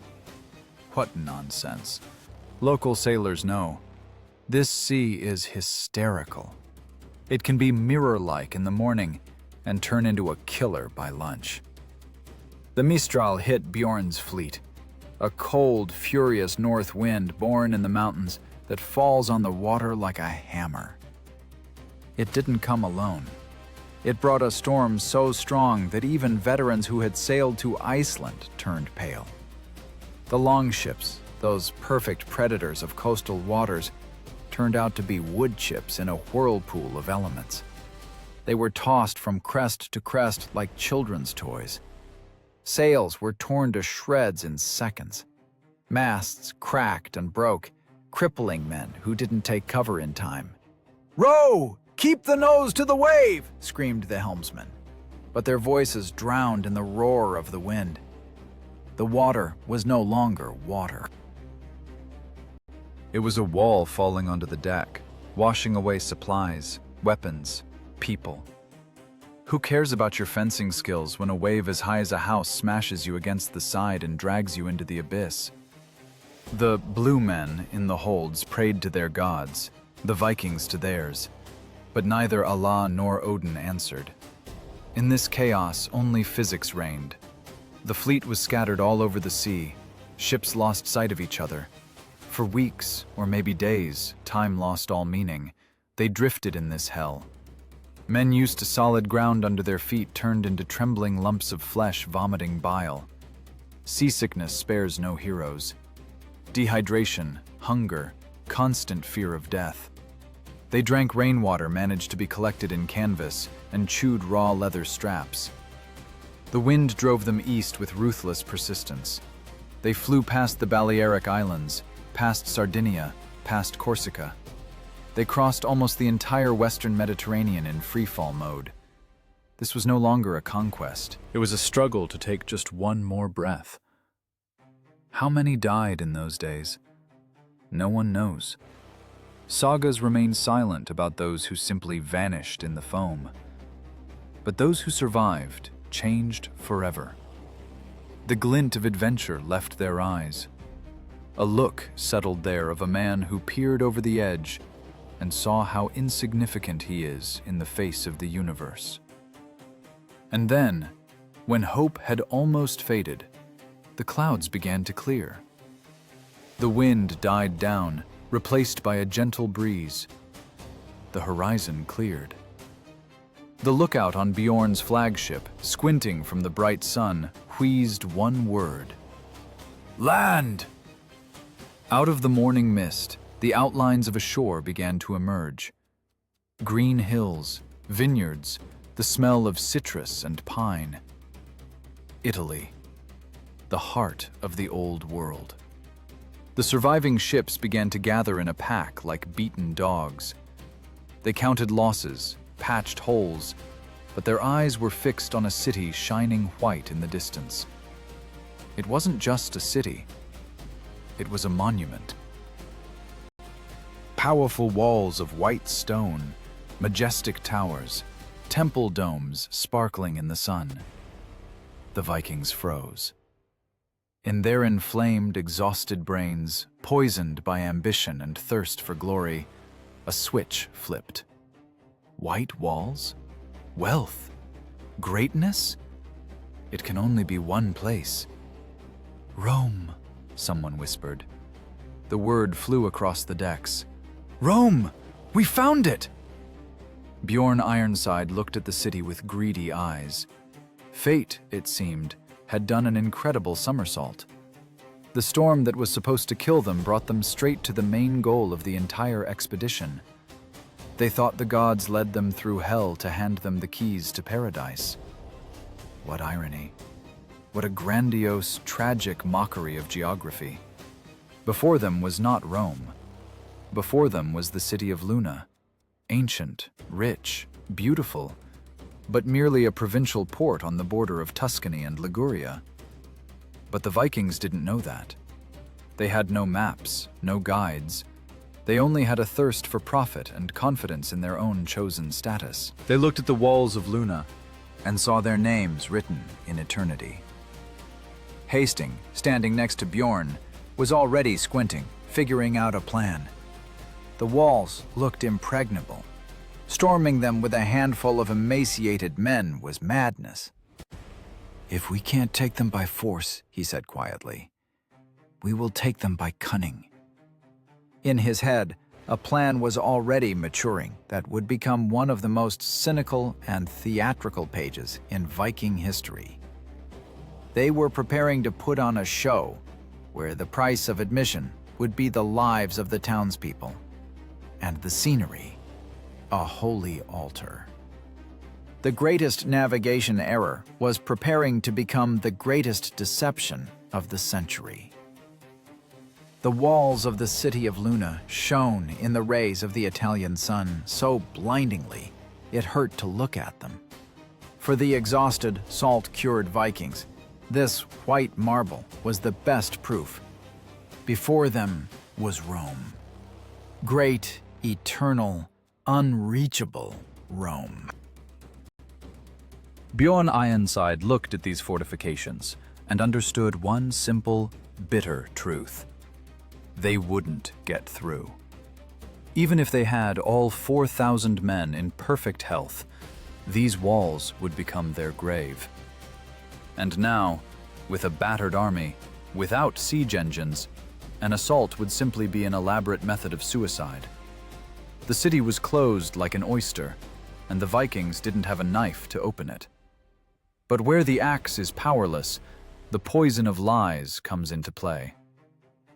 What nonsense. Local sailors know. This sea is hysterical. It can be mirror-like in the morning and turn into a killer by lunch. The Mistral hit Bjorn's fleet, a cold, furious north wind born in the mountains that falls on the water like a hammer. It didn't come alone. It brought a storm so strong that even veterans who had sailed to Iceland turned pale. The longships, those perfect predators of coastal waters, turned out to be wood chips in a whirlpool of elements. They were tossed from crest to crest like children's toys. Sails were torn to shreds in seconds. Masts cracked and broke, crippling men who didn't take cover in time. "Row! Keep the nose to the wave!" screamed the helmsman. But their voices drowned in the roar of the wind. The water was no longer water. It was a wall falling onto the deck, washing away supplies, weapons, people. Who cares about your fencing skills when a wave as high as a house smashes you against the side and drags you into the abyss? The blue men in the holds prayed to their gods, the Vikings to theirs, but neither Allah nor Odin answered. In this chaos, only physics reigned. The fleet was scattered all over the sea. Ships lost sight of each other. For weeks, or maybe days, time lost all meaning. They drifted in this hell. Men used to solid ground under their feet turned into trembling lumps of flesh vomiting bile. Seasickness spares no heroes. Dehydration, hunger, constant fear of death. They drank rainwater managed to be collected in canvas and chewed raw leather straps. The wind drove them east with ruthless persistence. They flew past the Balearic Islands, past Sardinia, past Corsica. They crossed almost the entire western Mediterranean in freefall mode. This was no longer a conquest. It was a struggle to take just one more breath. How many died in those days? No one knows. Sagas remain silent about those who simply vanished in the foam. But those who survived changed forever. The glint of adventure left their eyes. A look settled there of a man who peered over the edge and saw how insignificant he is in the face of the universe. And then, when hope had almost faded, the clouds began to clear. The wind died down, replaced by a gentle breeze. The horizon cleared. The lookout on Bjorn's flagship, squinting from the bright sun, wheezed one word: "Land!" Out of the morning mist, the outlines of a shore began to emerge. Green hills, vineyards, the smell of citrus and pine. Italy, the heart of the old world. The surviving ships began to gather in a pack like beaten dogs. They counted losses, patched holes, but their eyes were fixed on a city shining white in the distance. It wasn't just a city. It was a monument. Powerful walls of white stone, majestic towers, temple domes sparkling in the sun. The Vikings froze. In their inflamed, exhausted brains, poisoned by ambition and thirst for glory, a switch flipped. White walls? Wealth? Greatness? It can only be one place. Rome, someone whispered. The word flew across the decks. Rome! We found it! Bjorn Ironside looked at the city with greedy eyes. Fate, it seemed, had done an incredible somersault. The storm that was supposed to kill them brought them straight to the main goal of the entire expedition. They thought the gods led them through hell to hand them the keys to paradise. What irony. What a grandiose, tragic mockery of geography. Before them was not Rome. Before them was the city of Luna, ancient, rich, beautiful, but merely a provincial port on the border of Tuscany and Liguria. But the Vikings didn't know that. They had no maps, no guides. They only had a thirst for profit and confidence in their own chosen status. They looked at the walls of Luna and saw their names written in eternity. Hastings, standing next to Bjorn, was already squinting, figuring out a plan. The walls looked impregnable. Storming them with a handful of emaciated men was madness. "If we can't take them by force," he said quietly, "we will take them by cunning." In his head, a plan was already maturing that would become one of the most cynical and theatrical pages in Viking history. They were preparing to put on a show where the price of admission would be the lives of the townspeople, and the scenery, a holy altar. The greatest navigation error was preparing to become the greatest deception of the century. The walls of the city of Luna shone in the rays of the Italian sun so blindingly it hurt to look at them. For the exhausted, salt-cured Vikings, this white marble was the best proof. Before them was Rome. Great, eternal, unreachable Rome. Bjorn Ironside looked at these fortifications and understood one simple, bitter truth. They wouldn't get through. Even if they had all 4,000 men in perfect health, these walls would become their grave. And now, with a battered army, without siege engines, an assault would simply be an elaborate method of suicide. The city was closed like an oyster, and the Vikings didn't have a knife to open it. But where the axe is powerless, the poison of lies comes into play.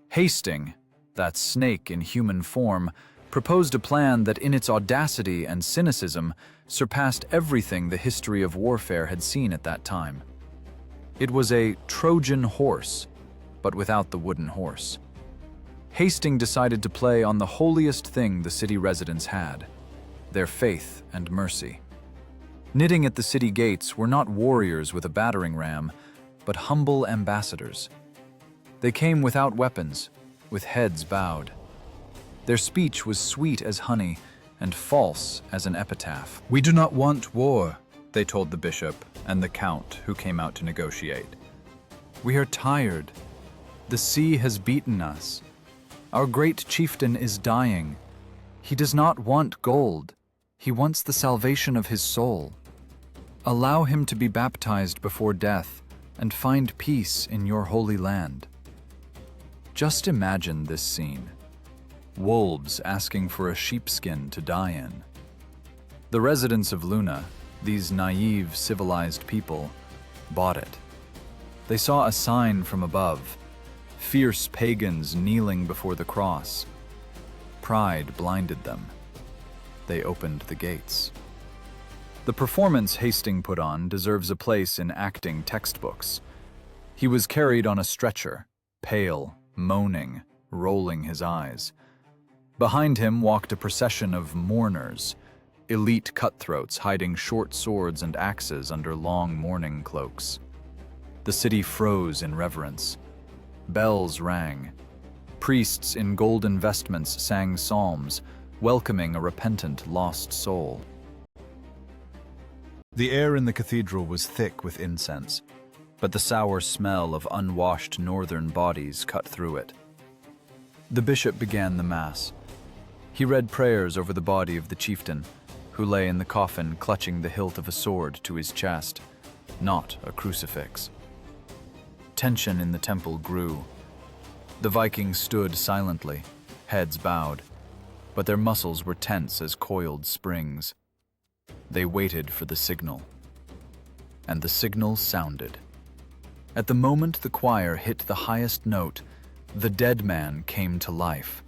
Hastings, that snake in human form, proposed a plan that in its audacity and cynicism surpassed everything the history of warfare had seen at that time. It was a Trojan horse, but without the wooden horse. Hastings decided to play on the holiest thing the city residents had, their faith and mercy. Knitting at the city gates were not warriors with a battering ram, but humble ambassadors. They came without weapons, with heads bowed. Their speech was sweet as honey and false as an epitaph. "We do not want war," they told the bishop and the count who came out to negotiate. "We are tired. The sea has beaten us. Our great chieftain is dying. He does not want gold. He wants the salvation of his soul. Allow him to be baptized before death and find peace in your holy land." Just imagine this scene. Wolves asking for a sheepskin to die in. The residents of Luna, these naive, civilized people, bought it. They saw a sign from above, fierce pagans kneeling before the cross. Pride blinded them. They opened the gates. The performance Hastings put on deserves a place in acting textbooks. He was carried on a stretcher, pale, moaning, rolling his eyes. Behind him walked a procession of mourners, elite cutthroats hiding short swords and axes under long mourning cloaks. The city froze in reverence. Bells rang. Priests in golden vestments sang psalms, welcoming a repentant lost soul. The air in the cathedral was thick with incense, but the sour smell of unwashed northern bodies cut through it. The bishop began the mass. He read prayers over the body of the chieftain, who lay in the coffin clutching the hilt of a sword to his chest, not a crucifix. Tension in the temple grew. The Vikings stood silently, heads bowed, but their muscles were tense as coiled springs. They waited for the signal. And the signal sounded. At the moment the choir hit the highest note, the dead man came to life.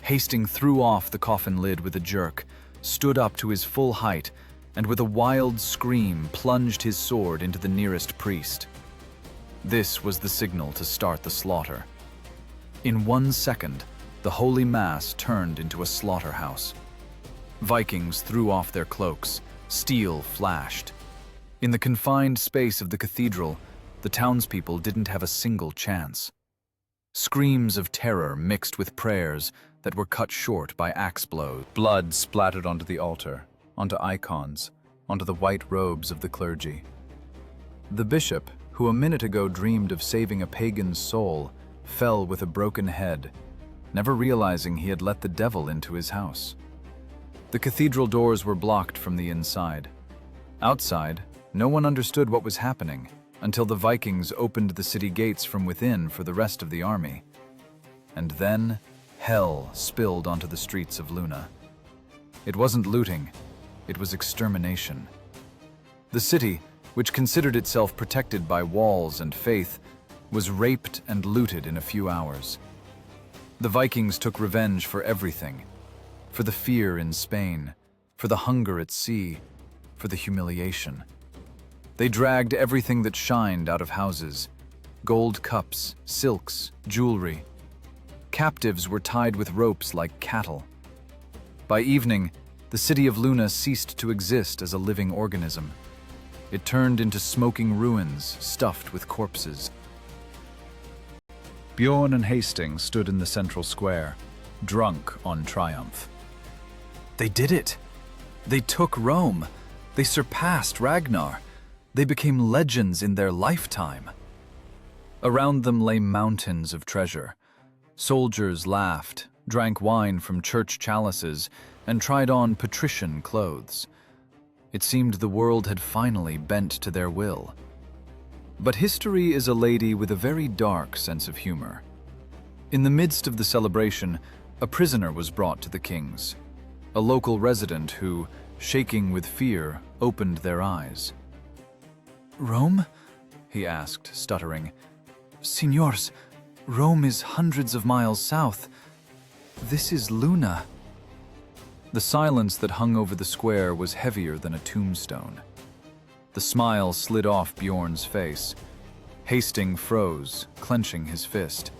Hastings threw off the coffin lid with a jerk, stood up to his full height, and with a wild scream plunged his sword into the nearest priest. This was the signal to start the slaughter. In 1 second, the holy mass turned into a slaughterhouse. Vikings threw off their cloaks, steel flashed. In the confined space of the cathedral, the townspeople didn't have a single chance. Screams of terror mixed with prayers that were cut short by axe blows. Blood splattered onto the altar, onto icons, onto the white robes of the clergy. The bishop, who a minute ago dreamed of saving a pagan's soul, fell with a broken head, never realizing he had let the devil into his house. The cathedral doors were blocked from the inside. Outside, no one understood what was happening until the Vikings opened the city gates from within for the rest of the army. And then, hell spilled onto the streets of Luna. It wasn't looting, it was extermination. The city, which considered itself protected by walls and faith, was raped and looted in a few hours. The Vikings took revenge for everything, for the fear in Spain, for the hunger at sea, for the humiliation. They dragged everything that shined out of houses: gold cups, silks, jewelry. Captives were tied with ropes like cattle. By evening, the city of Luna ceased to exist as a living organism. It turned into smoking ruins stuffed with corpses. Bjorn and Hastings stood in the central square, drunk on triumph. They did it! They took Rome! They surpassed Ragnar! They became legends in their lifetime! Around them lay mountains of treasure. Soldiers laughed, drank wine from church chalices, and tried on patrician clothes. It seemed the world had finally bent to their will. But history is a lady with a very dark sense of humor. In the midst of the celebration, a prisoner was brought to the kings, a local resident who, shaking with fear, opened their eyes. "Rome?" he asked, stuttering. "Signors, Rome is hundreds of miles south. This is Luna." The silence that hung over the square was heavier than a tombstone. The smile slid off Bjorn's face. Hastings froze, clenching his fist.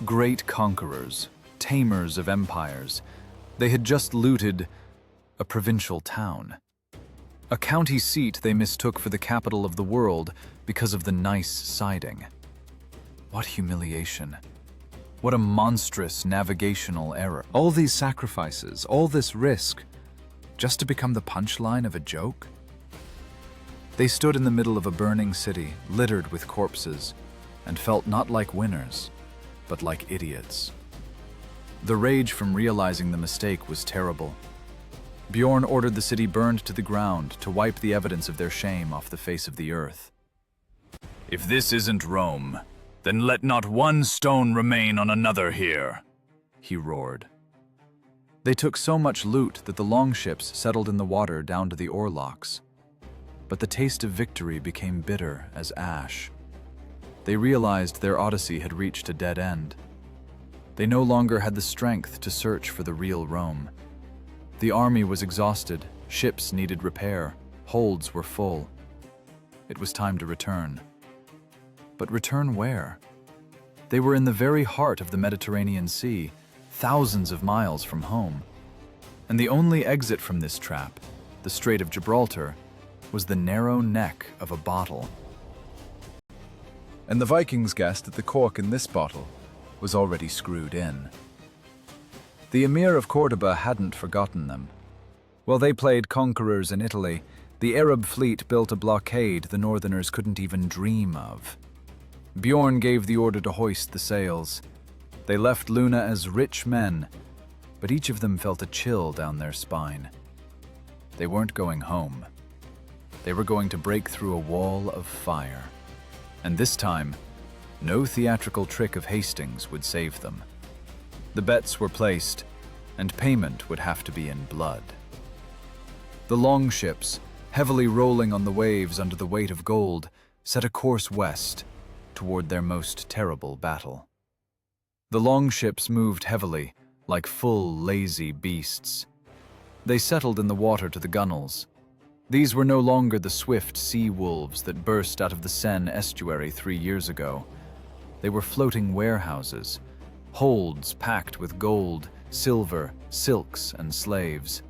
Great conquerors, tamers of empires, they had just looted a provincial town. A county seat they mistook for the capital of the world because of the nice siding. What humiliation. What a monstrous navigational error. All these sacrifices, all this risk, just to become the punchline of a joke? They stood in the middle of a burning city, littered with corpses, and felt not like winners, but like idiots. The rage from realizing the mistake was terrible. Bjorn ordered the city burned to the ground to wipe the evidence of their shame off the face of the earth. "If this isn't Rome, then let not one stone remain on another here," he roared. They took so much loot that the longships settled in the water down to the oarlocks. But the taste of victory became bitter as ash. They realized their odyssey had reached a dead end. They no longer had the strength to search for the real Rome. The army was exhausted, ships needed repair, holds were full. It was time to return. But return where? They were in the very heart of the Mediterranean Sea, thousands of miles from home. And the only exit from this trap, the Strait of Gibraltar, was the narrow neck of a bottle. And the Vikings guessed that the cork in this bottle was already screwed in. The Emirate of Cordoba hadn't forgotten them. While they played conquerors in Italy, the Arab fleet built a blockade the northerners couldn't even dream of. Bjorn gave the order to hoist the sails. They left Luna as rich men, but each of them felt a chill down their spine. They weren't going home. They were going to break through a wall of fire. And this time, no theatrical trick of Hastings would save them. The bets were placed, and payment would have to be in blood. The longships, heavily rolling on the waves under the weight of gold, set a course west, toward their most terrible battle. The longships moved heavily, like full, lazy beasts. They settled in the water to the gunwales. These were no longer the swift sea wolves that burst out of the Seine estuary 3 years ago. They were floating warehouses, holds packed with gold, silver, silks, and slaves.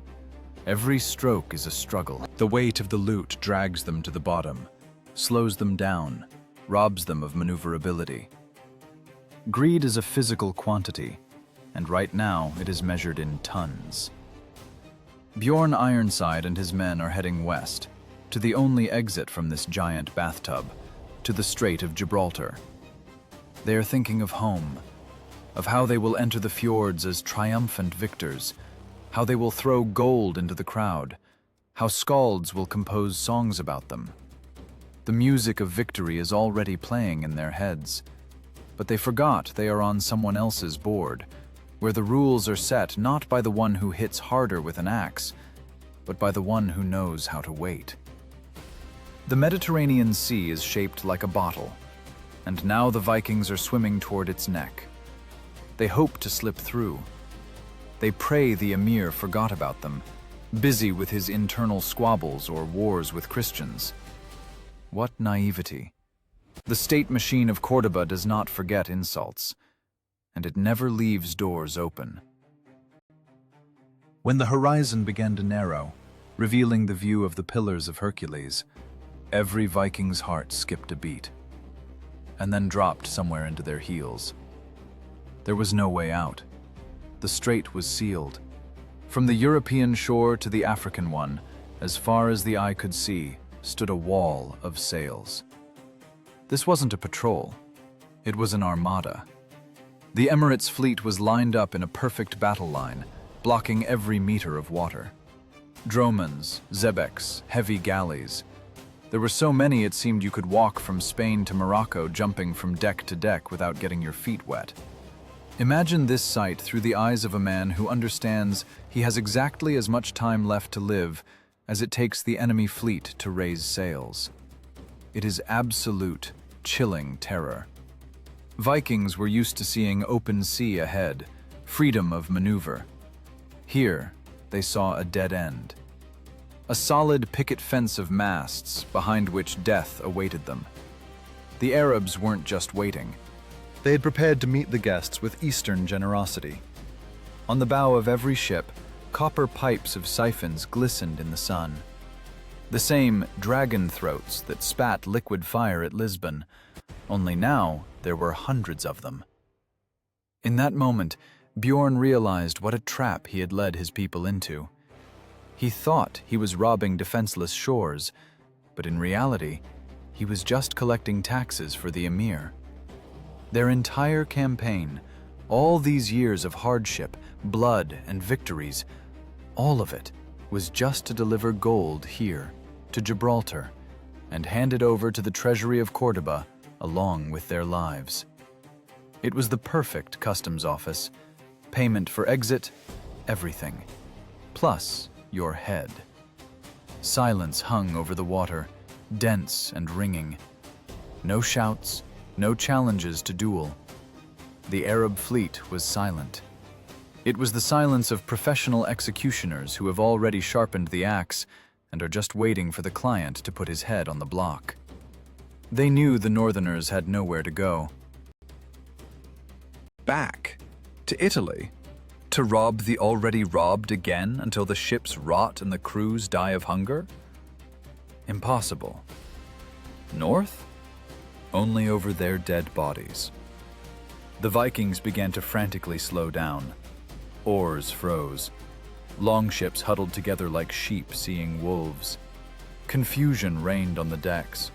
Every stroke is a struggle. The weight of the loot drags them to the bottom, slows them down, robs them of maneuverability. Greed is a physical quantity, and right now it is measured in tons. Bjorn Ironside and his men are heading west, to the only exit from this giant bathtub, to the Strait of Gibraltar. They are thinking of home, of how they will enter the fjords as triumphant victors, how they will throw gold into the crowd, how skalds will compose songs about them. The music of victory is already playing in their heads, but they forgot they are on someone else's board, where the rules are set not by the one who hits harder with an axe, but by the one who knows how to wait. The Mediterranean Sea is shaped like a bottle, and now the Vikings are swimming toward its neck. They hope to slip through. They pray the Emir forgot about them, busy with his internal squabbles or wars with Christians. What naivety! The state machine of Cordoba does not forget insults, and it never leaves doors open. When the horizon began to narrow, revealing the view of the Pillars of Hercules, every Viking's heart skipped a beat, and then dropped somewhere into their heels. There was no way out. The strait was sealed. From the European shore to the African one, as far as the eye could see, stood a wall of sails. This wasn't a patrol. It was an armada. The Emirates' fleet was lined up in a perfect battle line, blocking every meter of water. Dromons, zebeks, heavy galleys. There were so many it seemed you could walk from Spain to Morocco, jumping from deck to deck without getting your feet wet. Imagine this sight through the eyes of a man who understands he has exactly as much time left to live as it takes the enemy fleet to raise sails. It is absolute, chilling terror. Vikings were used to seeing open sea ahead, freedom of maneuver. Here, they saw a dead end. A solid picket fence of masts behind which death awaited them. The Arabs weren't just waiting. They had prepared to meet the guests with Eastern generosity. On the bow of every ship, copper pipes of siphons glistened in the sun. The same dragon throats that spat liquid fire at Lisbon, only now there were hundreds of them. In that moment, Bjorn realized what a trap he had led his people into. He thought he was robbing defenseless shores, but in reality, he was just collecting taxes for the Emir. Their entire campaign, all these years of hardship, blood, and victories, all of it was just to deliver gold here, to Gibraltar, and hand it over to the treasury of Cordoba along with their lives. It was the perfect customs office. Payment for exit, everything. Plus your head. Silence hung over the water, dense and ringing. No shouts, no challenges to duel. The Arab fleet was silent. It was the silence of professional executioners who have already sharpened the axe and are just waiting for the client to put his head on the block. They knew the Northerners had nowhere to go. Back to Italy, to rob the already robbed again until the ships rot and the crews die of hunger? Impossible. North? Only over their dead bodies. The Vikings began to frantically slow down. Oars froze. Longships huddled together like sheep seeing wolves. Confusion reigned on the decks.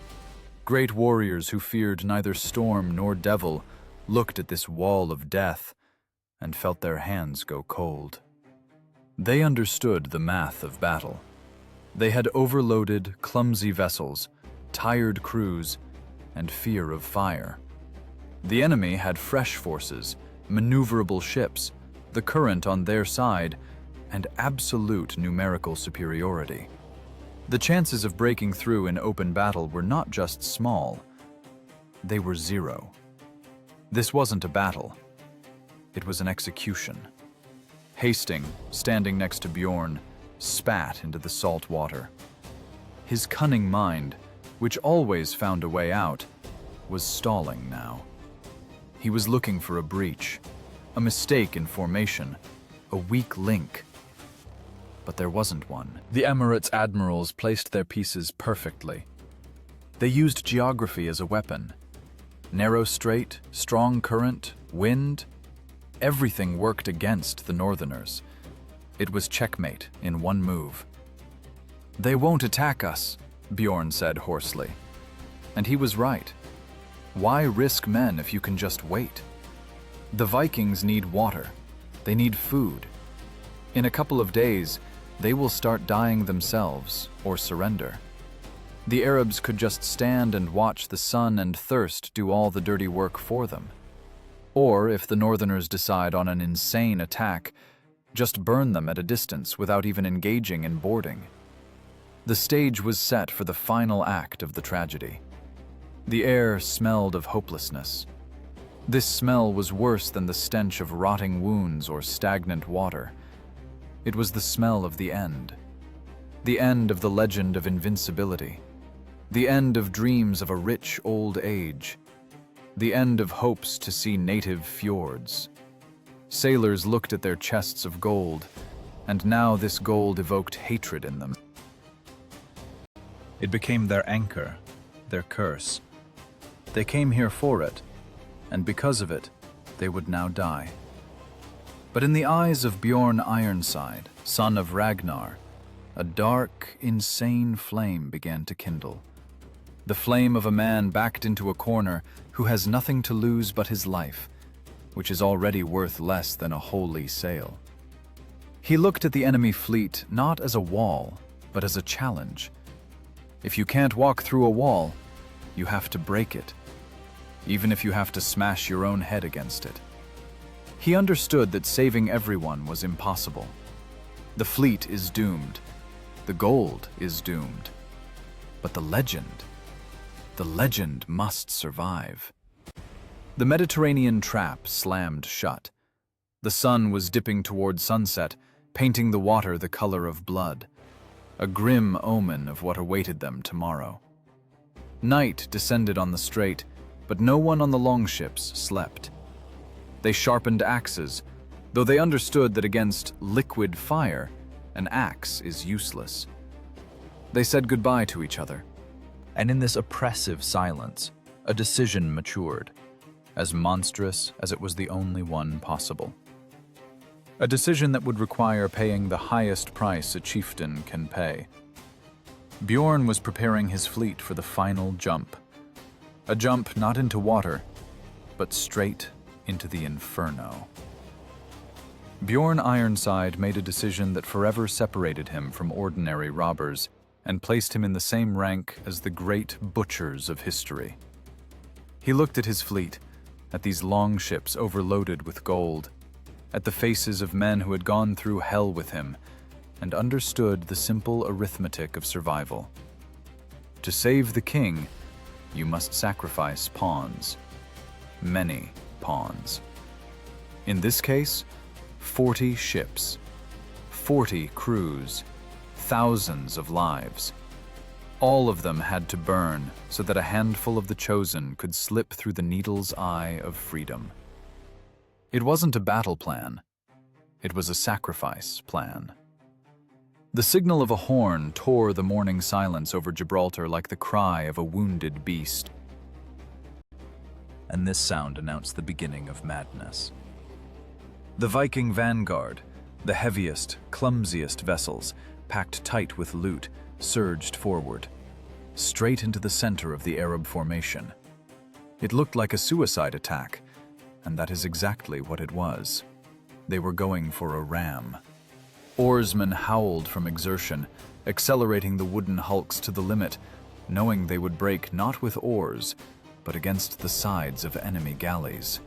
Great warriors who feared neither storm nor devil looked at this wall of death and felt their hands go cold. They understood the math of battle. They had overloaded, clumsy vessels, tired crews, and fear of fire. The enemy had fresh forces, maneuverable ships, the current on their side, and absolute numerical superiority. The chances of breaking through in open battle were not just small, they were zero. This wasn't a battle. It was an execution. Hastings, standing next to Bjorn, spat into the salt water. His cunning mind, which always found a way out, was stalling now. He was looking for a breach, a mistake in formation, a weak link. But there wasn't one. The Emirates' admirals placed their pieces perfectly. They used geography as a weapon. Narrow strait, strong current, wind. Everything worked against the Northerners. It was checkmate in one move. "They won't attack us," Bjorn said hoarsely. And he was right. Why risk men if you can just wait? The Vikings need water. They need food. In a couple of days, they will start dying themselves or surrender. The Arabs could just stand and watch the sun and thirst do all the dirty work for them. Or, if the Northerners decide on an insane attack, just burn them at a distance without even engaging in boarding. The stage was set for the final act of the tragedy. The air smelled of hopelessness. This smell was worse than the stench of rotting wounds or stagnant water. It was the smell of the end. The end of the legend of invincibility. The end of dreams of a rich old age. The end of hopes to see native fjords. Sailors looked at their chests of gold, and now this gold evoked hatred in them. It became their anchor, their curse. They came here for it, and because of it, they would now die. But in the eyes of Bjorn Ironside, son of Ragnar, a dark, insane flame began to kindle. The flame of a man backed into a corner who has nothing to lose but his life, which is already worth less than a holy sail. He looked at the enemy fleet not as a wall, but as a challenge. If you can't walk through a wall, you have to break it, even if you have to smash your own head against it. He understood that saving everyone was impossible. The fleet is doomed. The gold is doomed. But the legend must survive. The Mediterranean trap slammed shut. The sun was dipping toward sunset, painting the water the color of blood, a grim omen of what awaited them tomorrow. Night descended on the strait, but no one on the longships slept. They sharpened axes, though they understood that against liquid fire, an axe is useless. They said goodbye to each other, and in this oppressive silence, a decision matured, as monstrous as it was the only one possible. A decision that would require paying the highest price a chieftain can pay. Bjorn was preparing his fleet for the final jump. A jump not into water, but straight into the inferno. Bjorn Ironside made a decision that forever separated him from ordinary robbers and placed him in the same rank as the great butchers of history. He looked at his fleet, at these long ships overloaded with gold, at the faces of men who had gone through hell with him, and understood the simple arithmetic of survival. To save the king, you must sacrifice pawns. Many pawns. In this case, 40 ships, 40 crews, thousands of lives. All of them had to burn so that a handful of the chosen could slip through the needle's eye of freedom. It wasn't a battle plan. It was a sacrifice plan. The signal of a horn tore the morning silence over Gibraltar like the cry of a wounded beast. And this sound announced the beginning of madness. The Viking vanguard, the heaviest, clumsiest vessels, packed tight with loot, surged forward, straight into the center of the Arab formation. It looked like a suicide attack, and that is exactly what it was. They were going for a ram. Oarsmen howled from exertion, accelerating the wooden hulks to the limit, knowing they would break not with oars, but against the sides of enemy galleys.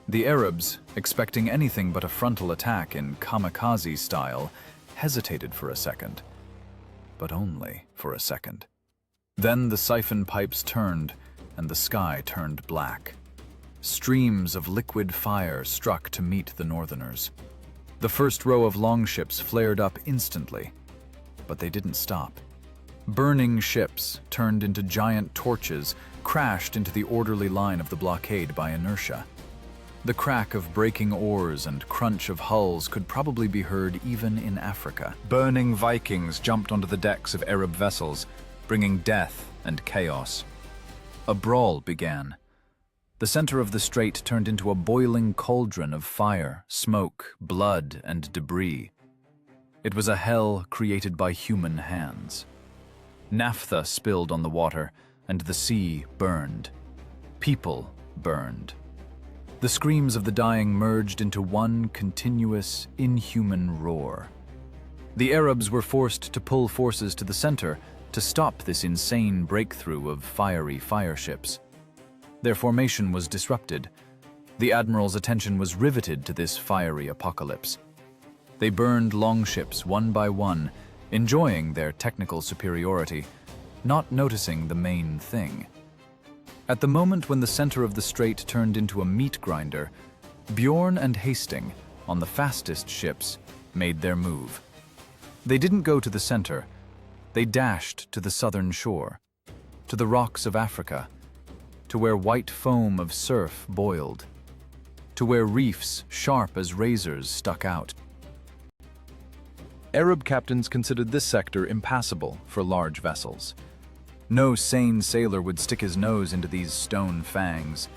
The Arabs, expecting anything but a frontal attack in kamikaze style, hesitated for a second, but only for a second. Then the siphon pipes turned, and the sky turned black. Streams of liquid fire struck to meet the Northerners. The first row of longships flared up instantly, but they didn't stop. Burning ships turned into giant torches, crashed into the orderly line of the blockade by inertia. The crack of breaking oars and crunch of hulls could probably be heard even in Africa. Burning Vikings jumped onto the decks of Arab vessels, bringing death and chaos. A brawl began. The center of the strait turned into a boiling cauldron of fire, smoke, blood, and debris. It was a hell created by human hands. Naphtha spilled on the water, and the sea burned. People burned. The screams of the dying merged into one continuous, inhuman roar. The Arabs were forced to pull forces to the center to stop this insane breakthrough of fiery fireships. Their formation was disrupted. The admiral's attention was riveted to this fiery apocalypse. They burned longships one by one, enjoying their technical superiority, not noticing the main thing. At the moment when the center of the strait turned into a meat grinder, Bjorn and Hasting, on the fastest ships, made their move. They didn't go to the center. They dashed to the southern shore, to the rocks of Africa, to where white foam of surf boiled, to where reefs sharp as razors stuck out. Arab captains considered this sector impassable for large vessels. No sane sailor would stick his nose into these stone fangs.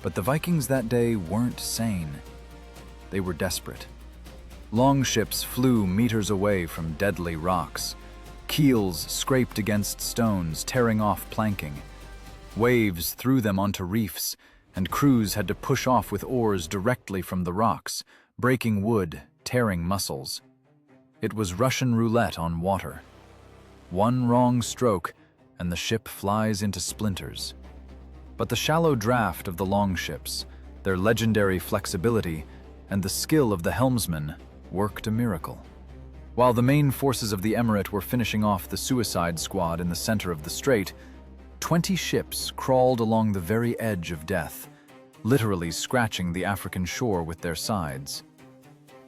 But the Vikings that day weren't sane. They were desperate. Longships flew meters away from deadly rocks. Keels scraped against stones, tearing off planking. Waves threw them onto reefs, and crews had to push off with oars directly from the rocks, breaking wood, tearing muscles. It was Russian roulette on water. One wrong stroke, and the ship flies into splinters. But the shallow draft of the longships, their legendary flexibility, and the skill of the helmsman worked a miracle. While the main forces of the Emirate were finishing off the suicide squad in the center of the strait, 20 ships crawled along the very edge of death, literally scratching the African shore with their sides.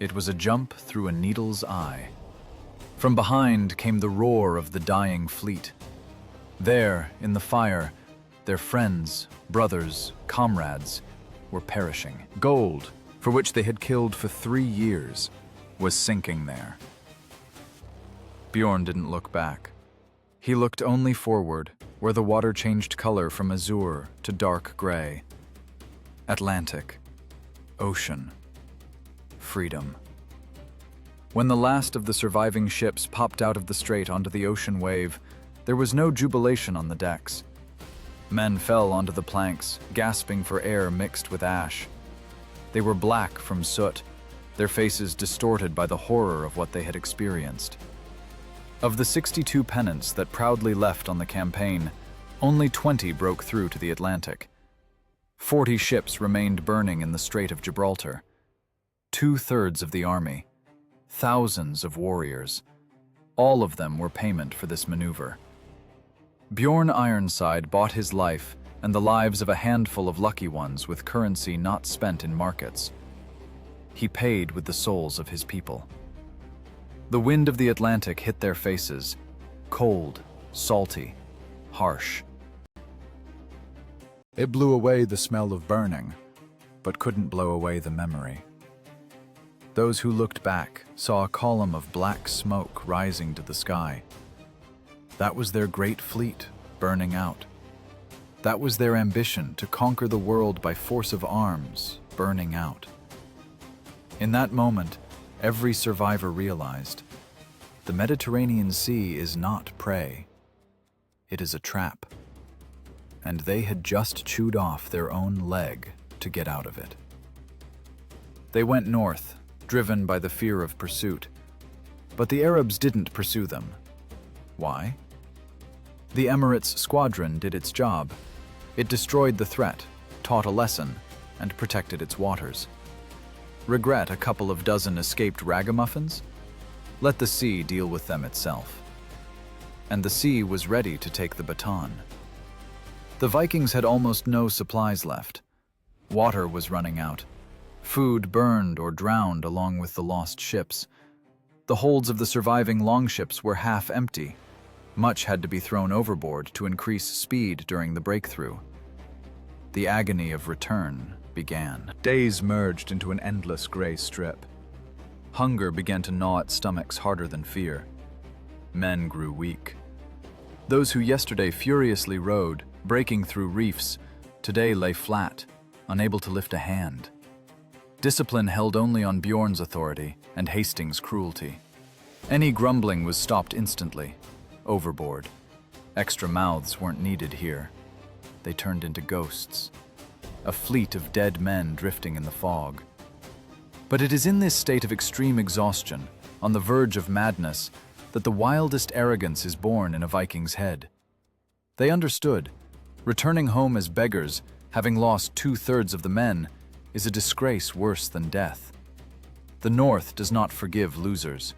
It was a jump through a needle's eye. From behind came the roar of the dying fleet. There, in the fire, their friends, brothers, comrades were perishing. Gold, for which they had killed for 3 years, was sinking there. Bjorn didn't look back. He looked only forward, where the water changed color from azure to dark gray. Atlantic. Ocean. Freedom. When the last of the surviving ships popped out of the strait onto the ocean wave, there was no jubilation on the decks. Men fell onto the planks, gasping for air mixed with ash. They were black from soot, their faces distorted by the horror of what they had experienced. Of the 62 pennants that proudly left on the campaign, only 20 broke through to the Atlantic. 40 ships remained burning in the Strait of Gibraltar. 2/3 of the army. Thousands of warriors. All of them were payment for this maneuver. Bjorn Ironside bought his life and the lives of a handful of lucky ones with currency not spent in markets. He paid with the souls of his people. The wind of the Atlantic hit their faces, cold, salty, harsh. It blew away the smell of burning, but couldn't blow away the memory. Those who looked back saw a column of black smoke rising to the sky. That was their great fleet burning out. That was their ambition to conquer the world by force of arms burning out. In that moment, every survivor realized the Mediterranean Sea is not prey. It is a trap. And they had just chewed off their own leg to get out of it. They went north, driven by the fear of pursuit. But the Arabs didn't pursue them. Why? The Emirates squadron did its job. It destroyed the threat, taught a lesson, and protected its waters. Regret a couple of dozen escaped ragamuffins? Let the sea deal with them itself. And the sea was ready to take the baton. The Vikings had almost no supplies left. Water was running out. Food burned or drowned along with the lost ships. The holds of the surviving longships were half empty. Much had to be thrown overboard to increase speed during the breakthrough. The agony of return began. Days merged into an endless gray strip. Hunger began to gnaw at stomachs harder than fear. Men grew weak. Those who yesterday furiously rowed, breaking through reefs, today lay flat, unable to lift a hand. Discipline held only on Bjorn's authority and Hastings' cruelty. Any grumbling was stopped instantly, overboard. Extra mouths weren't needed here. They turned into ghosts. A fleet of dead men drifting in the fog. But it is in this state of extreme exhaustion, on the verge of madness, that the wildest arrogance is born in a Viking's head. They understood. Returning home as beggars, having lost 2/3 of the men, is a disgrace worse than death. The North does not forgive losers.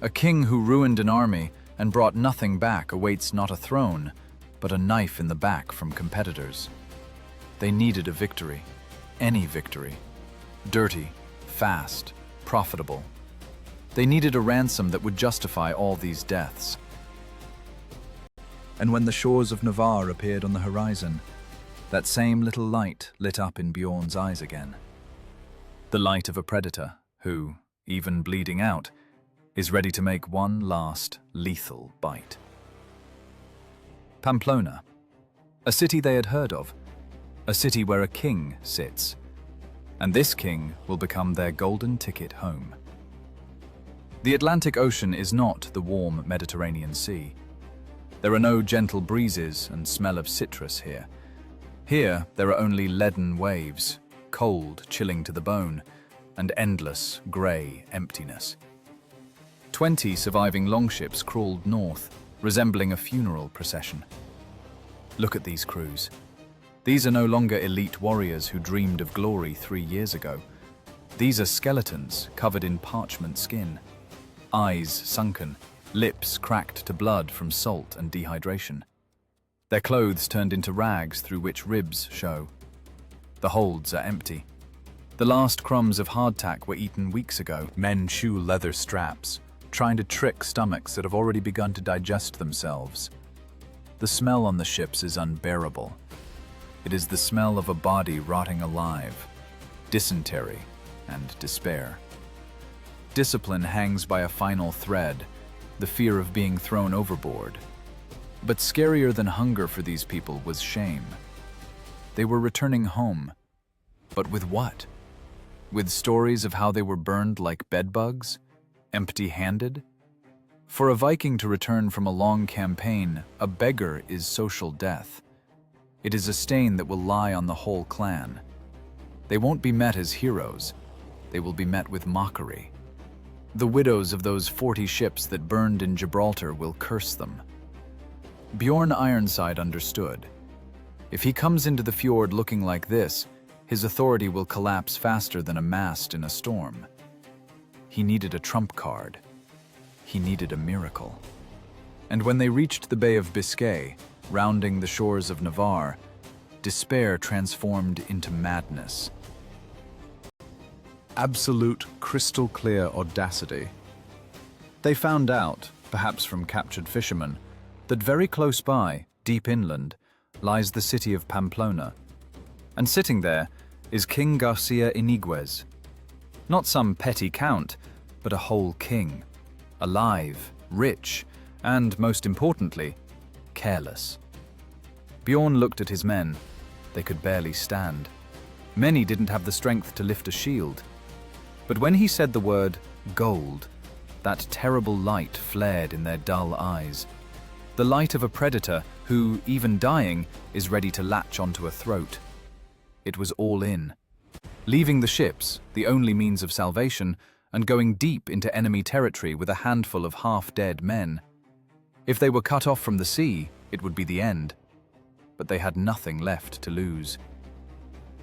A king who ruined an army and brought nothing back awaits not a throne, but a knife in the back from competitors. They needed a victory, any victory. Dirty, fast, profitable. They needed a ransom that would justify all these deaths. And when the shores of Navarre appeared on the horizon, that same little light lit up in Bjorn's eyes again. The light of a predator who, even bleeding out, is ready to make one last lethal bite. Pamplona, a city they had heard of, a city where a king sits, and this king will become their golden ticket home. The Atlantic Ocean is not the warm Mediterranean Sea. There are no gentle breezes and smell of citrus here. Here, there are only leaden waves, cold, chilling to the bone, and endless, grey emptiness. 20 surviving longships crawled north, resembling a funeral procession. Look at these crews. These are no longer elite warriors who dreamed of glory 3 years ago. These are skeletons covered in parchment skin, eyes sunken, lips cracked to blood from salt and dehydration. Their clothes turned into rags through which ribs show. The holds are empty. The last crumbs of hardtack were eaten weeks ago. Men chew leather straps, trying to trick stomachs that have already begun to digest themselves. The smell on the ships is unbearable. It is the smell of a body rotting alive, dysentery and despair. Discipline hangs by a final thread, the fear of being thrown overboard. But scarier than hunger for these people was shame. They were returning home. But with what? With stories of how they were burned like bedbugs? Empty-handed? For a Viking to return from a long campaign, a beggar is social death. It is a stain that will lie on the whole clan. They won't be met as heroes. They will be met with mockery. The widows of those 40 ships that burned in Gibraltar will curse them. Bjorn Ironside understood. If he comes into the fjord looking like this, his authority will collapse faster than a mast in a storm. He needed a trump card. He needed a miracle. And when they reached the Bay of Biscay, rounding the shores of Navarre, despair transformed into madness. Absolute, crystal-clear audacity. They found out, perhaps from captured fishermen, that very close by, deep inland, lies the city of Pamplona. And sitting there is King Garcia Iniguez. Not some petty count, but a whole king. Alive, rich, and, most importantly, careless. Bjorn looked at his men. They could barely stand. Many didn't have the strength to lift a shield. But when he said the word gold, that terrible light flared in their dull eyes. The light of a predator who, even dying, is ready to latch onto a throat. It was all in. Leaving the ships, the only means of salvation, and going deep into enemy territory with a handful of half-dead men. If they were cut off from the sea, it would be the end. But they had nothing left to lose.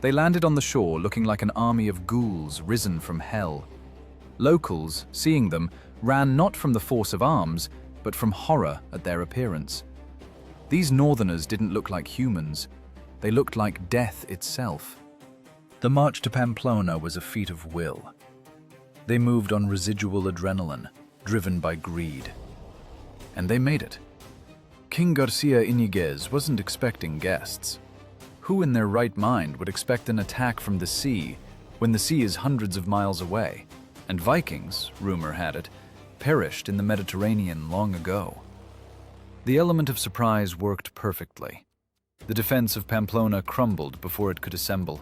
They landed on the shore looking like an army of ghouls risen from hell. Locals, seeing them, ran not from the force of arms, but from horror at their appearance. These northerners didn't look like humans. They looked like death itself. The march to Pamplona was a feat of will. They moved on residual adrenaline, driven by greed. And they made it. King Garcia Iniguez wasn't expecting guests. Who in their right mind would expect an attack from the sea when the sea is hundreds of miles away, and Vikings, rumor had it, perished in the Mediterranean long ago? The element of surprise worked perfectly. The defense of Pamplona crumbled before it could assemble.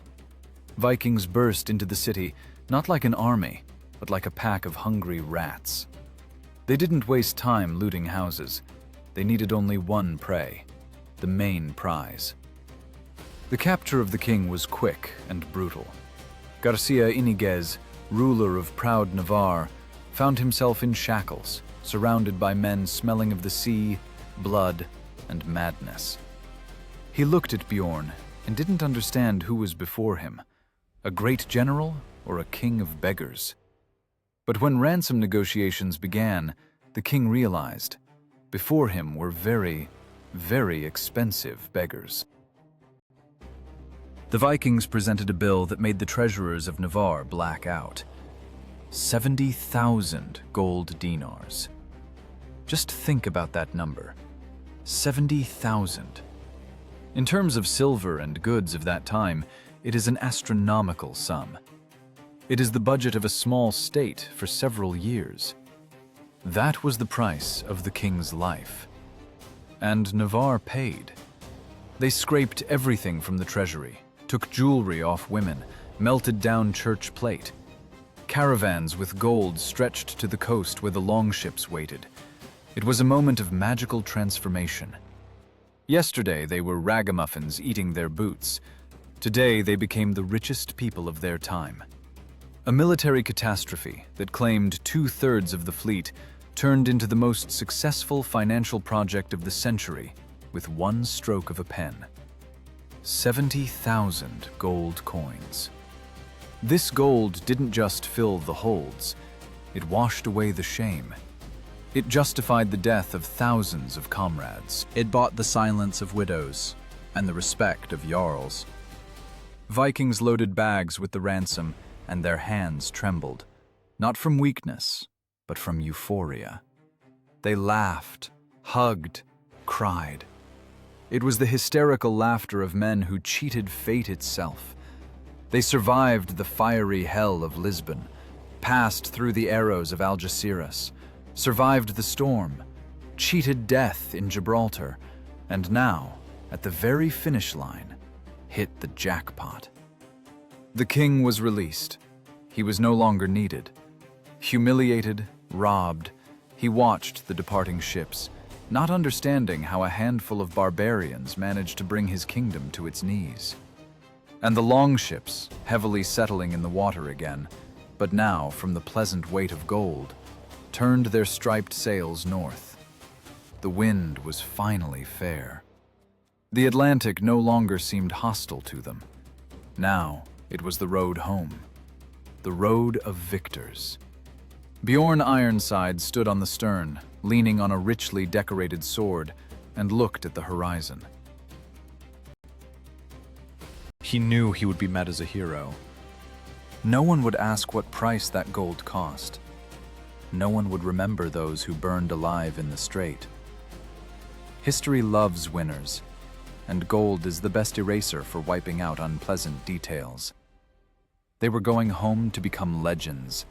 Vikings burst into the city, not like an army, but like a pack of hungry rats. They didn't waste time looting houses. They needed only one prey, the main prize. The capture of the king was quick and brutal. Garcia Iniguez, ruler of proud Navarre, found himself in shackles, surrounded by men smelling of the sea, blood, and madness. He looked at Bjorn and didn't understand who was before him, a great general or a king of beggars. But when ransom negotiations began, the king realized before him were very, very expensive beggars. The Vikings presented a bill that made the treasurers of Navarre black out. 70,000 gold dinars. Just think about that number. 70,000. In terms of silver and goods of that time, it is an astronomical sum. It is the budget of a small state for several years. That was the price of the king's life. And Navarre paid. They scraped everything from the treasury, took jewelry off women, melted down church plate. Caravans with gold stretched to the coast where the longships waited. It was a moment of magical transformation. Yesterday they were ragamuffins eating their boots. Today they became the richest people of their time. A military catastrophe that claimed 2/3 of the fleet turned into the most successful financial project of the century with one stroke of a pen. 70,000 gold coins. This gold didn't just fill the holds, it washed away the shame. It justified the death of thousands of comrades. It bought the silence of widows and the respect of jarls. Vikings loaded bags with the ransom, and their hands trembled, not from weakness, but from euphoria. They laughed, hugged, cried. It was the hysterical laughter of men who cheated fate itself. They survived the fiery hell of Lisbon, passed through the arrows of Algeciras, survived the storm, cheated death in Gibraltar, and now, at the very finish line, hit the jackpot. The king was released. He was no longer needed. Humiliated, robbed, he watched the departing ships, not understanding how a handful of barbarians managed to bring his kingdom to its knees. And the longships, heavily settling in the water again, but now from the pleasant weight of gold, turned their striped sails north. The wind was finally fair. The Atlantic no longer seemed hostile to them. Now it was the road home, the road of victors. Bjorn Ironside stood on the stern, leaning on a richly decorated sword, and looked at the horizon. He knew he would be met as a hero. No one would ask what price that gold cost. No one would remember those who burned alive in the strait. History loves winners, and gold is the best eraser for wiping out unpleasant details. They were going home to become legends,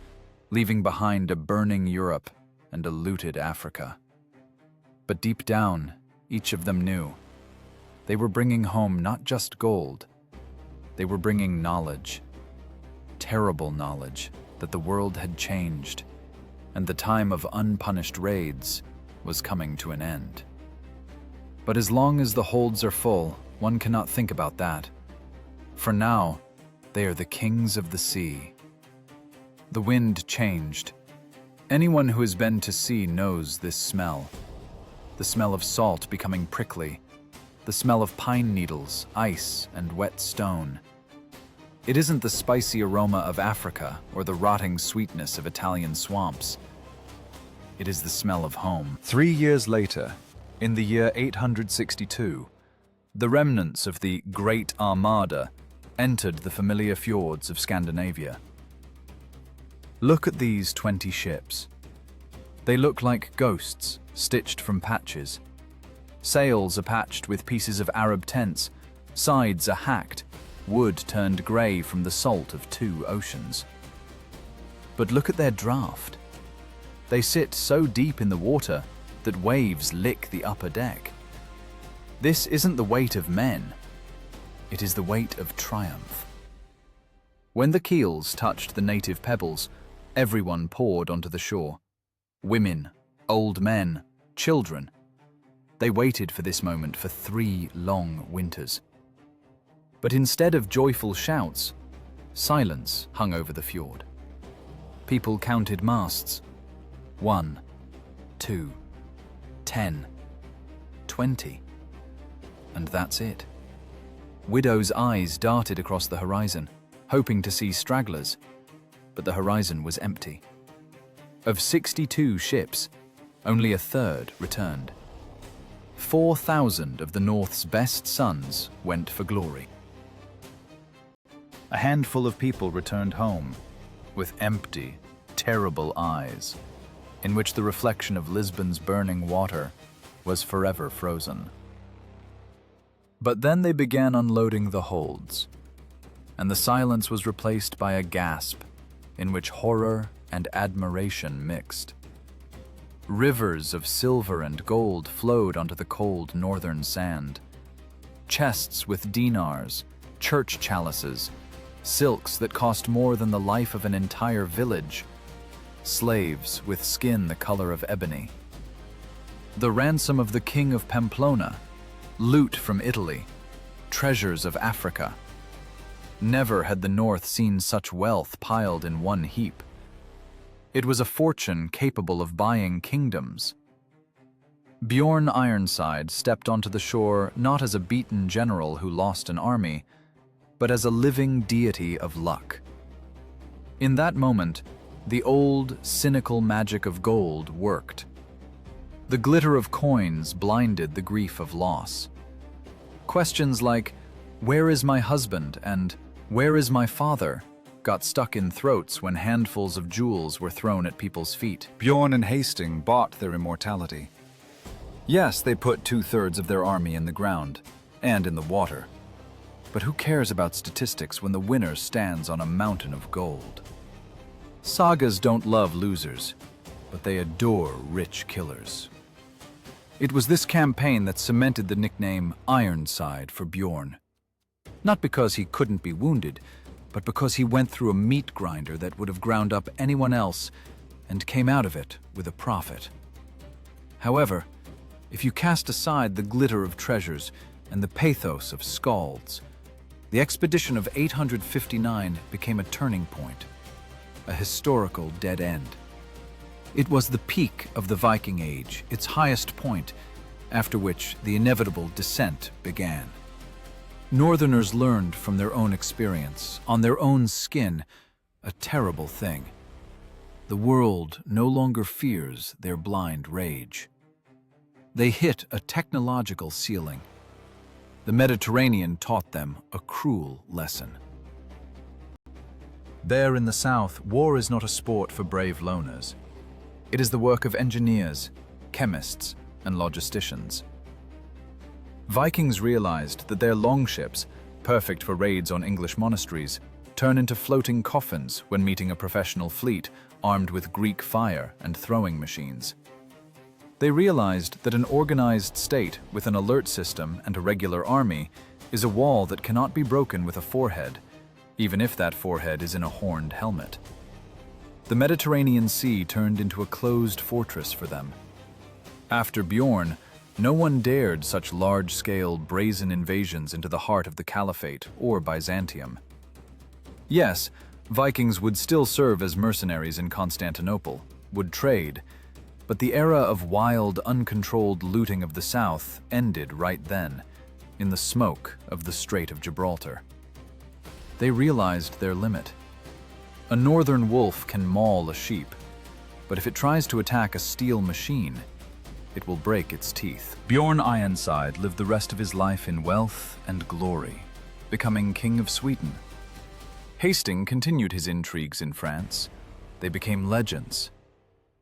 leaving behind a burning Europe and a looted Africa. But deep down, each of them knew. They were bringing home not just gold, they were bringing knowledge. Terrible knowledge that the world had changed, and the time of unpunished raids was coming to an end. But as long as the holds are full, one cannot think about that. For now, they are the kings of the sea. The wind changed. Anyone who has been to sea knows this smell. The smell of salt becoming prickly, the smell of pine needles, ice, and wet stone. It isn't the spicy aroma of Africa or the rotting sweetness of Italian swamps. It is the smell of home. 3 years later, in the year 862, the remnants of the Great Armada entered the familiar fjords of Scandinavia. Look at these 20 ships. They look like ghosts stitched from patches. Sails are patched with pieces of Arab tents, sides are hacked, wood turned grey from the salt of 2 oceans. But look at their draft. They sit so deep in the water that waves lick the upper deck. This isn't the weight of men. It is the weight of triumph. When the keels touched the native pebbles, everyone poured onto the shore. Women, old men, children. They waited for this moment for 3 long winters. But instead of joyful shouts, silence hung over the fjord. People counted masts. 1, 2, 10, 20. And that's it. Widows' eyes darted across the horizon, hoping to see stragglers, but the horizon was empty. Of 62 ships, only a third returned. 4,000 of the North's best sons went for glory. A handful of people returned home with empty, terrible eyes, in which the reflection of Lisbon's burning water was forever frozen. But then they began unloading the holds, and the silence was replaced by a gasp in which horror and admiration mixed. Rivers of silver and gold flowed onto the cold northern sand. Chests with dinars, church chalices, silks that cost more than the life of an entire village, slaves with skin the color of ebony. The ransom of the king of Pamplona, loot from Italy, treasures of Africa. Never had the North seen such wealth piled in one heap. It was a fortune capable of buying kingdoms. Bjorn Ironside stepped onto the shore not as a beaten general who lost an army, but as a living deity of luck. In that moment, the old, cynical magic of gold worked. The glitter of coins blinded the grief of loss. Questions like, "Where is my husband?" and "Where is my father?" got stuck in throats when handfuls of jewels were thrown at people's feet. Bjorn and Hastings bought their immortality. Yes, they put 2/3 of their army in the ground and in the water. But who cares about statistics when the winner stands on a mountain of gold? Sagas don't love losers, but they adore rich killers. It was this campaign that cemented the nickname Ironside for Bjorn. Not because he couldn't be wounded, but because he went through a meat grinder that would have ground up anyone else and came out of it with a profit. However, if you cast aside the glitter of treasures and the pathos of skalds, the expedition of 859 became a turning point, a historical dead end. It was the peak of the Viking Age, its highest point, after which the inevitable descent began. Northerners learned from their own experience, on their own skin, a terrible thing. The world no longer fears their blind rage. They hit a technological ceiling. The Mediterranean taught them a cruel lesson. There in the south, war is not a sport for brave loners. It is the work of engineers, chemists, and logisticians. Vikings realized that their longships, perfect for raids on English monasteries, turn into floating coffins when meeting a professional fleet armed with Greek fire and throwing machines. They realized that an organized state with an alert system and a regular army is a wall that cannot be broken with a forehead, even if that forehead is in a horned helmet. The Mediterranean Sea turned into a closed fortress for them. After Bjorn, no one dared such large-scale, brazen invasions into the heart of the Caliphate or Byzantium. Yes, Vikings would still serve as mercenaries in Constantinople, would trade, but the era of wild, uncontrolled looting of the south ended right then, in the smoke of the Strait of Gibraltar. They realized their limit. A northern wolf can maul a sheep, but if it tries to attack a steel machine, it will break its teeth. Bjorn Ironside lived the rest of his life in wealth and glory, becoming King of Sweden. Hastings continued his intrigues in France. They became legends.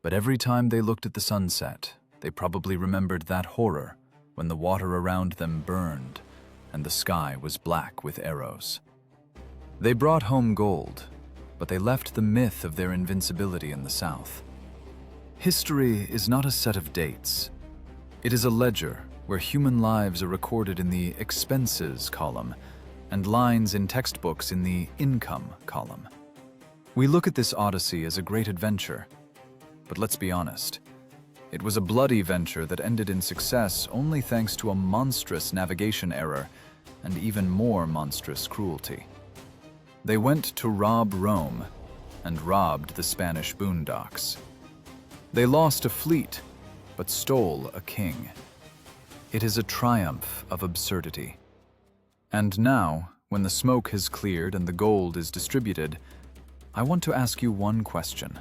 But every time they looked at the sunset, they probably remembered that horror when the water around them burned and the sky was black with arrows. They brought home gold, but they left the myth of their invincibility in the south. History is not a set of dates. It is a ledger where human lives are recorded in the expenses column and lines in textbooks in the income column. We look at this odyssey as a great adventure, but let's be honest. It was a bloody venture that ended in success only thanks to a monstrous navigation error and even more monstrous cruelty. They went to rob Rome and robbed the Spanish boondocks. They lost a fleet, but stole a king. It is a triumph of absurdity. And now, when the smoke has cleared and the gold is distributed, I want to ask you one question.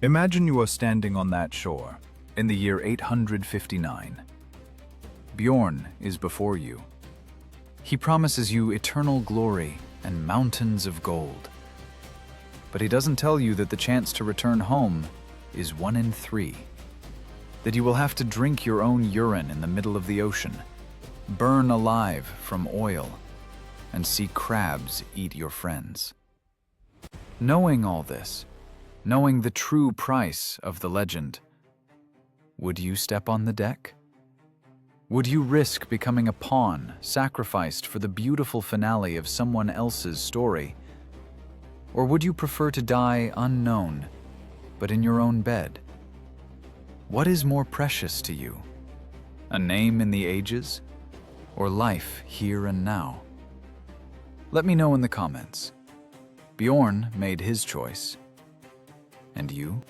Imagine you are standing on that shore in the year 859. Bjorn is before you. He promises you eternal glory and mountains of gold. But he doesn't tell you that the chance to return home is 1 in 3. That you will have to drink your own urine in the middle of the ocean, burn alive from oil, and see crabs eat your friends. Knowing all this, knowing the true price of the legend, would you step on the deck? Would you risk becoming a pawn sacrificed for the beautiful finale of someone else's story? Or would you prefer to die unknown, but in your own bed? What is more precious to you? A name in the ages, or life here and now? Let me know in the comments. Bjorn made his choice. And you?